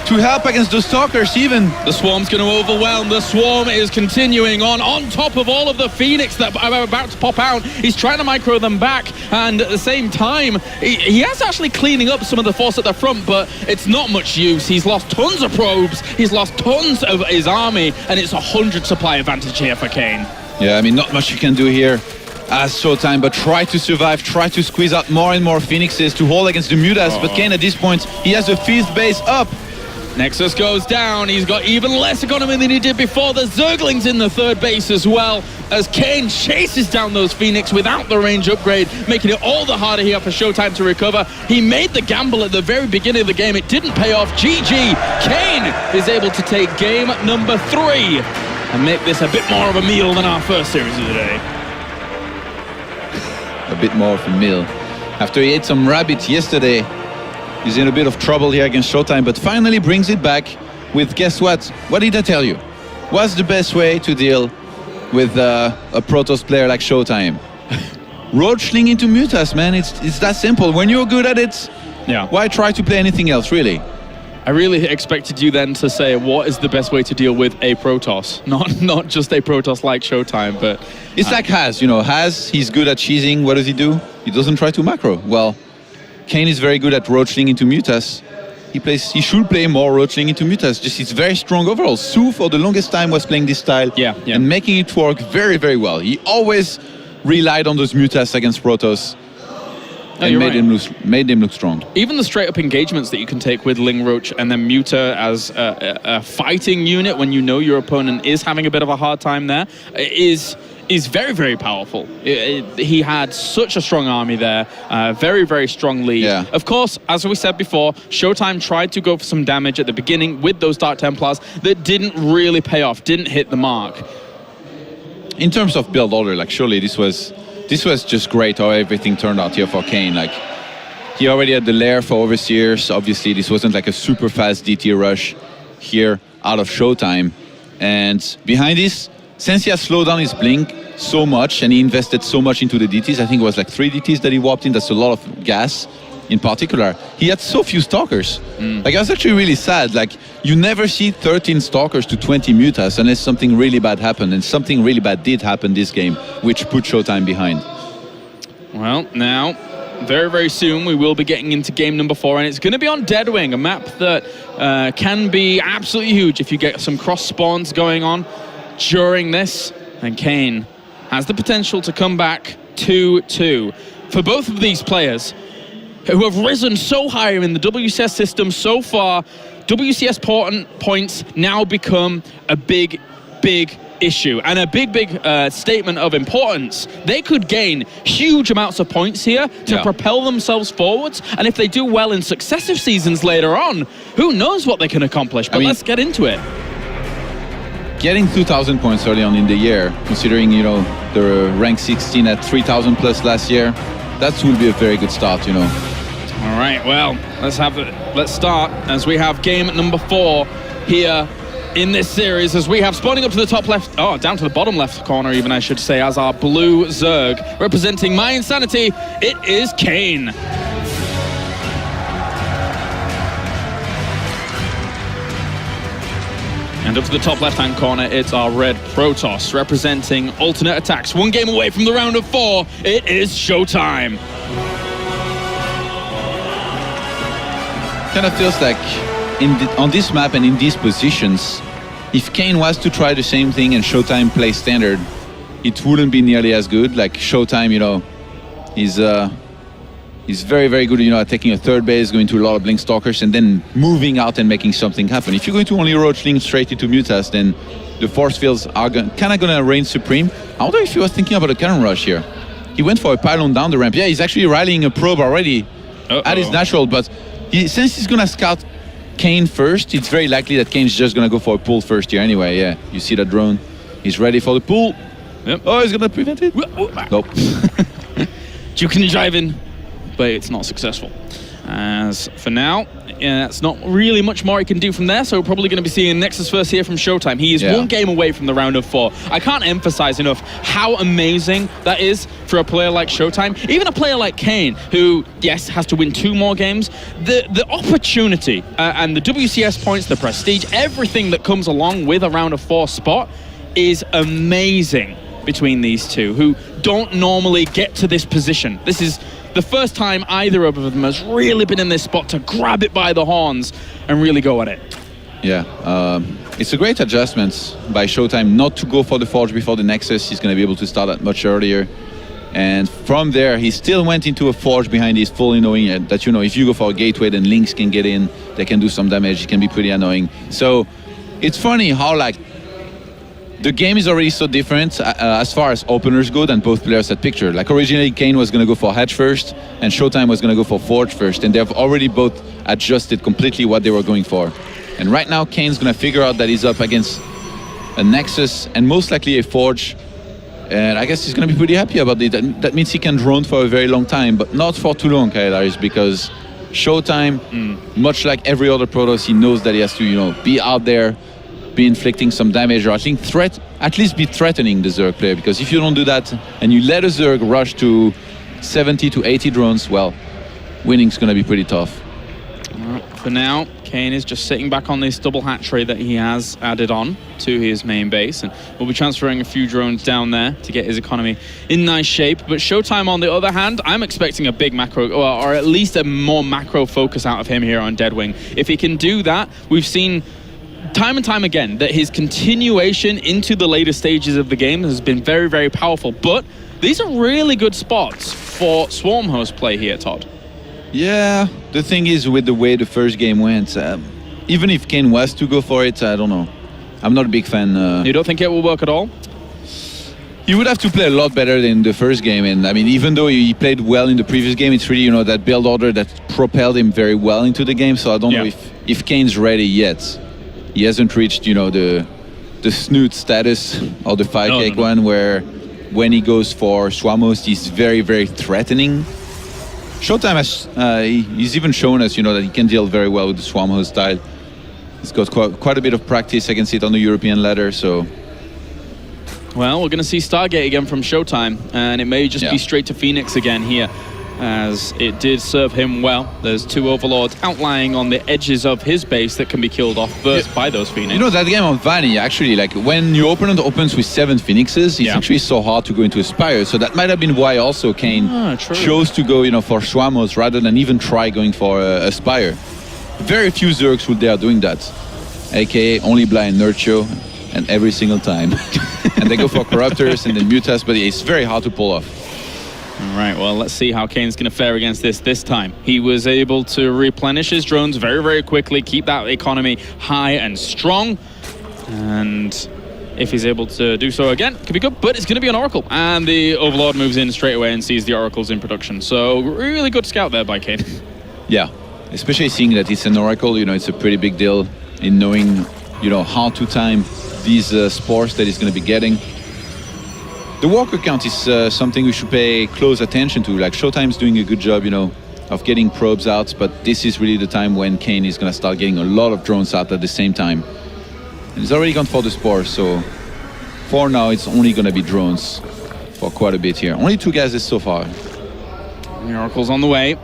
to help against the Stalkers even. The Swarm's going to overwhelm. The Swarm is continuing on top of all of the Phoenix that are about to pop out. He's trying to micro them back, and at the same time, he is actually cleaning up some of the force at the front, but it's not much use. He's lost tons of probes, he's lost tons of his army, and it's 100 supply advantage here for Kane. Yeah, I mean, not much you can do here as Showtime, but try to survive, try to squeeze out more and more Phoenixes to hold against the Mutas, but Kane at this point, he has a 5th base up. Nexus goes down. He's got even less economy than he did before. The Zerglings in the 3rd base as well, as Kane chases down those Phoenix without the range upgrade, making it all the harder here for Showtime to recover. He made the gamble at the very beginning of the game. It didn't pay off. GG. Kane is able to take game number 3 and make this a bit more of a meal than our first series of the day. A bit more of a meal. After he ate some rabbit yesterday, he's in a bit of trouble here against Showtime, but finally brings it back with, guess what? What did I tell you? What's the best way to deal with a Protoss player like Showtime? Roachling into Mutas, man. It's that simple. When you're good at it, why try to play anything else, really? I really expected you then to say, what is the best way to deal with a Protoss? Not just a Protoss like Showtime, but... It's like Haz, Haz, he's good at cheesing. What does he do? He doesn't try to macro. Well, Kane is very good at roachling into Mutas. He should play more roachling into Mutas. Just he's very strong overall. Su for the longest time was playing this style and making it work very, very well. He always relied on those Mutas against Protoss. And made him look strong. Even the straight-up engagements that you can take with Ling Roach and then Muta as a fighting unit when you know your opponent is having a bit of a hard time there is very, very powerful. He had such a strong army there, very, very strong lead. Yeah. Of course, as we said before, Showtime tried to go for some damage at the beginning with those Dark Templars that didn't really pay off, didn't hit the mark. In terms of build order, like surely this was just great how everything turned out here for Kane. Like he already had the lair for Overseers. Obviously, this wasn't like a super fast DT rush here out of Showtime. And behind this, since he has slowed down his blink so much and he invested so much into the DTs, I think it was like 3 DTs that he warped in. That's a lot of gas in particular, he had so few stalkers. Like, that's actually really sad. Like, you never see 13 stalkers to 20 mutas unless something really bad happened, and something really bad did happen this game, which put Showtime behind. Well, now, very, very soon, we will be getting into game number 4, and it's going to be on Deadwing, a map that can be absolutely huge if you get some cross spawns going on during this. And Kane has the potential to come back 2-2. For both of these players, who have risen so high in the WCS system so far, WCS points now become a big, big issue and a big, big statement of importance. They could gain huge amounts of points here to propel themselves forwards, and if they do well in successive seasons later on, who knows what they can accomplish. But let's get into it. Getting 2,000 points early on in the year, considering, you know, the rank 16 at 3,000 plus last year, that will be a very good start, you know. All right, well, let's start as we have game number 4 here in this series, as we have spawning up to the top left, down to the bottom left corner even, I should say, as our blue Zerg. Representing my insanity, it is Kane. And up to the top left-hand corner, it's our red Protoss, representing alternate attacks. 1 game away from the round of 4, it is Showtime. Kind of feels like on this map and in these positions, if Kane was to try the same thing and Showtime play standard, it wouldn't be nearly as good. Like, Showtime, you know, he's very, very good, you know, at taking a third base, going to a lot of Blink Stalkers, and then moving out and making something happen. If you're going to only roach Link straight into Mutas, then the force fields are kind of going to reign supreme. I wonder if he was thinking about a cannon rush here. He went for a pylon down the ramp. Yeah, he's actually rallying a probe already at his natural, but since he's going to scout Kane first, it's very likely that Kane's just going to go for a pull first here anyway. Yeah, you see that drone. He's ready for the pull. Yep. Oh, he's going to prevent it. Nope. Duke and driving, but it's not successful. As for now, it's not really much more he can do from there, so we're probably going to be seeing Nexus first here from Showtime. He is 1 game away from the round of 4. I can't emphasize enough how amazing that is for a player like Showtime. Even a player like Kane, who, yes, has to win 2 more games. The opportunity and the WCS points, the prestige, everything that comes along with a round of 4 spot is amazing between these two, who don't normally get to this position. This is the first time either of them has really been in this spot to grab it by the horns and really go at it. Yeah, it's a great adjustment by Showtime not to go for the Forge before the Nexus. He's going to be able to start that much earlier. And from there, he still went into a Forge behind his, fully knowing that, you know, if you go for a gateway, then Lynx can get in, they can do some damage, it can be pretty annoying. So it's funny how, like, the game is already so different as far as openers go than both players had pictured. Like, originally Kane was going to go for Hatch first and Showtime was going to go for Forge first, and they've already both adjusted completely what they were going for. And right now Kane's going to figure out that he's up against a Nexus and most likely a Forge, and I guess he's going to be pretty happy about it. That means he can drone for a very long time, but not for too long, Kailaris, because Showtime, much like every other Protoss, he knows that he has to, you know, be out there, be inflicting some damage, or I think at least be threatening the Zerg player, because if you don't do that and you let a Zerg rush to 70 to 80 drones, well, winning's going to be pretty tough. For now, Kane is just sitting back on this double hatchery that he has added on to his main base, and will be transferring a few drones down there to get his economy in nice shape. But Showtime, on the other hand, I'm expecting a big macro, or at least a more macro focus out of him here on Deadwing. If he can do that, we've seen time and time again that his continuation into the later stages of the game has been very, very powerful. But these are really good spots for Swarm host play here, Todd. Yeah, the thing is, with the way the first game went, even if Kane was to go for it, I don't know. I'm not a big fan. You don't think it will work at all? He would have to play a lot better than the first game, and I mean, even though he played well in the previous game, it's really, you know, that build order that propelled him very well into the game. So I don't know if Kane's ready yet. He hasn't reached, you know, the snoot status or the 5K one where when he goes for Swamos, he's very, very threatening. Showtime has, he's even shown us, you know, that he can deal very well with the Swamho style. He's got quite a bit of practice against it on the European ladder, so. Well, we're going to see Stargate again from Showtime, and it may just be straight to Phoenix again here. as it did serve him well. There's 2 Overlords outlying on the edges of his base that can be killed off first by those Phoenix. You know, that game on Vanny, actually, like when your opponent opens with 7 Phoenixes, it's actually so hard to go into a Spire. So that might have been why also Kane chose to go, for Schwamos rather than even try going for a Spire. Very few Zergs would dare doing that. AKA only blind Nurture, and every single time. And they go for Corruptors and then Mutas, but it's very hard to pull off. All right, well, let's see how Kane's going to fare against this time. He was able to replenish his drones very, very quickly, keep that economy high and strong. And if he's able to do so again, could be good, but it's going to be an Oracle. And the Overlord moves in straight away and sees the Oracles in production. So really good scout there by Kane. Yeah, especially seeing that it's an Oracle, it's a pretty big deal in knowing, how to time these spores that he's going to be getting. The walker count is something we should pay close attention to. Like Showtime's doing a good job, of getting probes out, but this is really the time when Kane is going to start getting a lot of drones out at the same time. And he's already gone for the spores, so for now it's only going to be drones for quite a bit here. Only 2 gases so far. The Oracle's on the way.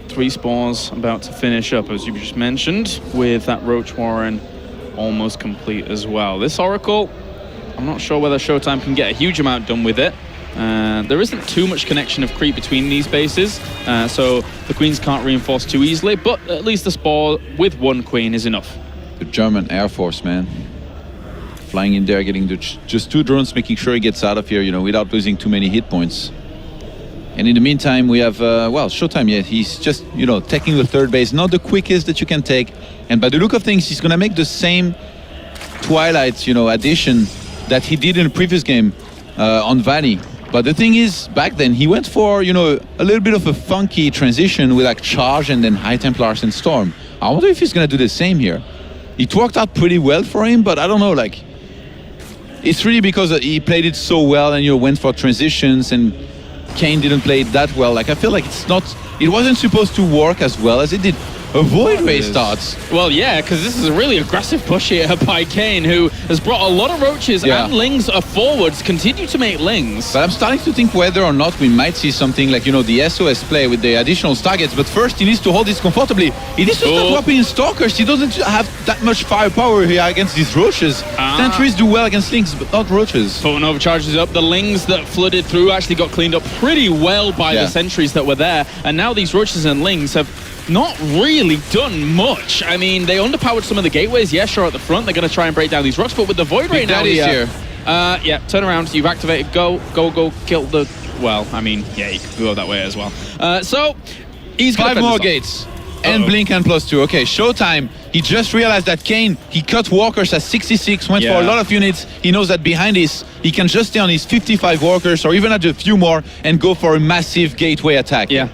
3 spores about to finish up, as you just mentioned, with that Roach Warren almost complete as well. This Oracle, I'm not sure whether Showtime can get a huge amount done with it. There isn't too much connection of creep between these bases, so the Queens can't reinforce too easily, but at least the Spore with 1 Queen is enough. The German Air Force, man. Flying in there, getting just 2 drones, making sure he gets out of here, without losing too many hit points. And in the meantime, we have, Showtime, he's just, taking the 3rd base, not the quickest that you can take. And by the look of things, he's going to make the same Twilight, addition that he did in the previous game on Vanny. But the thing is, back then, he went for, a little bit of a funky transition with like Charge and then High Templars and Storm. I wonder if he's going to do the same here. It worked out pretty well for him, but I don't know, like, it's really because he played it so well and, went for transitions, and Kane didn't play it that well. Like, I feel like it wasn't supposed to work as well as it did. Avoid phase starts. Well, yeah, because this is a really aggressive push here by Kane, who has brought a lot of Roaches and Lings forwards, continue to make Lings. But I'm starting to think whether or not we might see something like, the SOS play with the additional targets. But first, he needs to hold this comfortably. He needs to start dropping in Stalkers. He doesn't have that much firepower here against these Roaches. Sentries do well against Lings, but not Roaches. Nova charges up. The Lings that flooded through actually got cleaned up pretty well by the sentries that were there. And now these Roaches and Lings have not really done much. I mean, they underpowered some of the gateways, sure, at the front. They're going to try and break down these rocks, but with the Void Ray now here. Turn around. You've activated. Go, kill the... Well, I mean, you can go that way as well. So, he's got 5 more gates. And Blink and +2. Okay, Showtime. He just realized that Kane, he cut Walkers at 66, went for a lot of units. He knows that behind this, he can just stay on his 55 Walkers or even add a few more and go for a massive gateway attack. Yeah.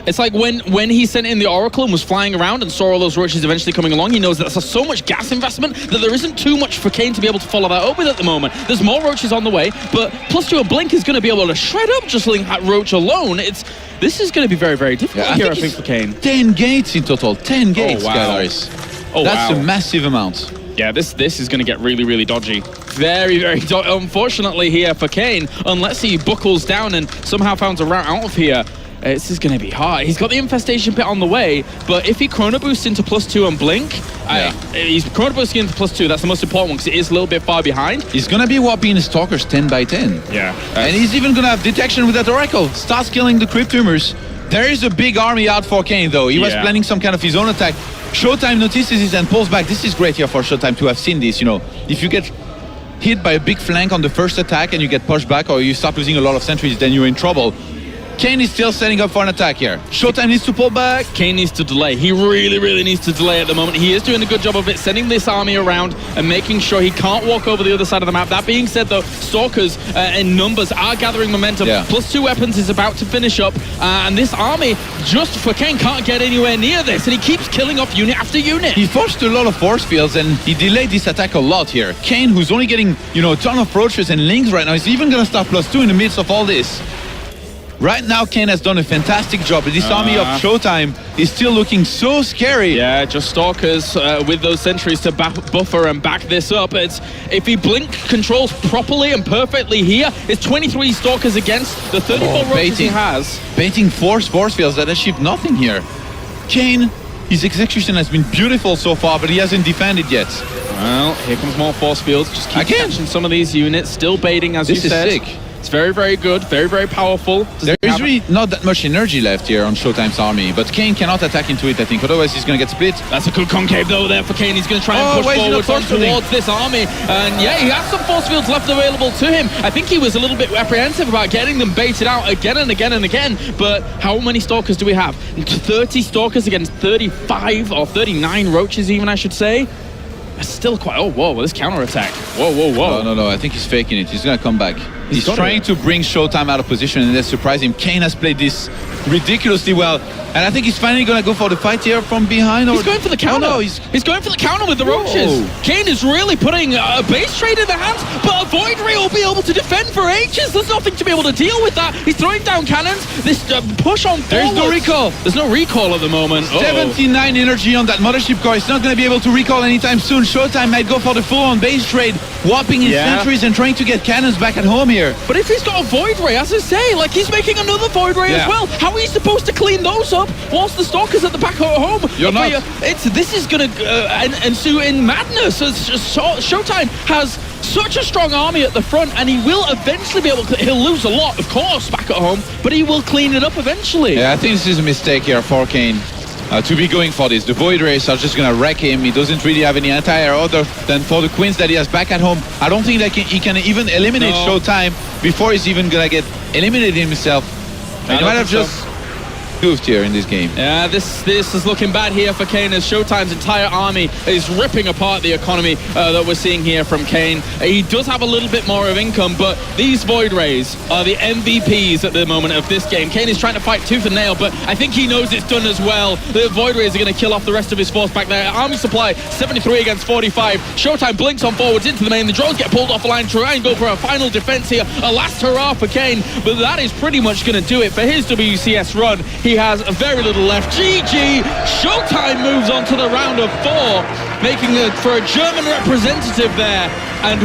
It's like when he sent in the Oracle and was flying around and saw all those Roaches eventually coming along, he knows that that's so much gas investment that there isn't too much for Kane to be able to follow that up with at the moment. There's more Roaches on the way, but +2 and Blink is going to be able to shred up just letting that Roach alone. This is going to be very, very difficult here, I think, for Kane. 10 gates in total. 10 gates, Skylaris. That's a massive amount. Yeah, this is going to get really, really dodgy. Very, very dodgy. Unfortunately here for Kane, unless he buckles down and somehow finds a route out of here, this is going to be hard. He's got the Infestation Pit on the way, but if he Chrono Boosts into +2 and Blink, he's Chrono Boosting into +2. That's the most important one because it is a little bit far behind. He's going to be whopping his Stalkers 10 by 10. Yeah. And he's even going to have detection with that Oracle. Starts killing the Crypt Tumors. There is a big army out for Kane, though. He was planning some kind of his own attack. Showtime notices it and pulls back. This is great here for Showtime to have seen this. If you get hit by a big flank on the first attack and you get pushed back or you start losing a lot of sentries, then you're in trouble. Kane is still setting up for an attack here. Showtime needs to pull back. Kane needs to delay. He really, really needs to delay at the moment. He is doing a good job of it, sending this army around and making sure he can't walk over the other side of the map. That being said, though, Stalkers in numbers are gathering momentum. +2 weapons is about to finish up. And this army, just for Kane, can't get anywhere near this. And he keeps killing off unit after unit. He forced a lot of force fields and he delayed this attack a lot here. Kane, who's only getting, a ton of Roaches and Lings right now, is even going to start +2 in the midst of all this. Right now, Kane has done a fantastic job. This army of Showtime is still looking so scary. Yeah, just Stalkers with those sentries to buffer and back this up. It's if he blink controls properly and perfectly here, it's 23 Stalkers against the 34 roaches he has. Baiting 4 force fields that achieve nothing here. Kane, his execution has been beautiful so far, but he hasn't defended yet. Well, here comes more force fields. Just keep catching some of these units. Still baiting, as you said. This is sick. It's very, very good. Very, very powerful. There is really not that much energy left here on Showtime's army, but Kane cannot attack into it, I think. Otherwise, he's going to get split. That's a good concave, though, there for Kane. He's going to try and push forward towards this army. And yeah, he has some force fields left available to him. I think he was a little bit apprehensive about getting them baited out again and again and again. But how many Stalkers do we have? 30 Stalkers against 35 or 39 roaches, even, I should say. That's still quite... Oh, whoa, this counterattack. Whoa, whoa, whoa. No, I think he's faking it. He's going to come back. He's trying to bring Showtime out of position, and that's surprising him. Kane has played this ridiculously well, and I think he's finally going to go for the fight here from behind. He's going for the counter. Oh, no, he's going for the counter with the roaches. Kane is really putting a base trade in the hands, but a Void Ray will be able to defend for ages. There's nothing to be able to deal with that. He's throwing down cannons. This push on forward. There's no recall. There's no recall at the moment. 79 energy on that mothership core. It's not going to be able to recall anytime soon. Showtime might go for the full-on base trade, whopping his sentries and trying to get cannons back at home here. But if he's got a Void Ray, as I say, like he's making another Void Ray as well. How are you supposed to clean those up whilst the Stalkers at the back at home? You're not. This is going to ensue in madness. Showtime has such a strong army at the front, and he will eventually be able to... He'll lose a lot, of course, back at home, but he will clean it up eventually. Yeah, I think this is a mistake here for Kane. To be going for this. The Void Rays are just going to wreck him. He doesn't really have any anti-air other than for the Queens that he has back at home. I don't think that he can even eliminate Showtime before he's even going to get eliminated himself. He might have just goofed here in this game. Yeah, this is looking bad here for Kane, as Showtime's entire army is ripping apart the economy that we're seeing here from Kane. He does have a little bit more of income, but these Void Rays are the MVPs at the moment of this game. Kane is trying to fight tooth and nail, but I think he knows it's done as well. The Void Rays are going to kill off the rest of his force back there. Army supply 73 against 45. Showtime blinks on forwards into the main. The drones get pulled off the line, try and go for a final defense here. A last hurrah for Kane, but that is pretty much going to do it for his WCS run. He has very little left. GG. Showtime moves on to the round of 4, making it for a German representative there. And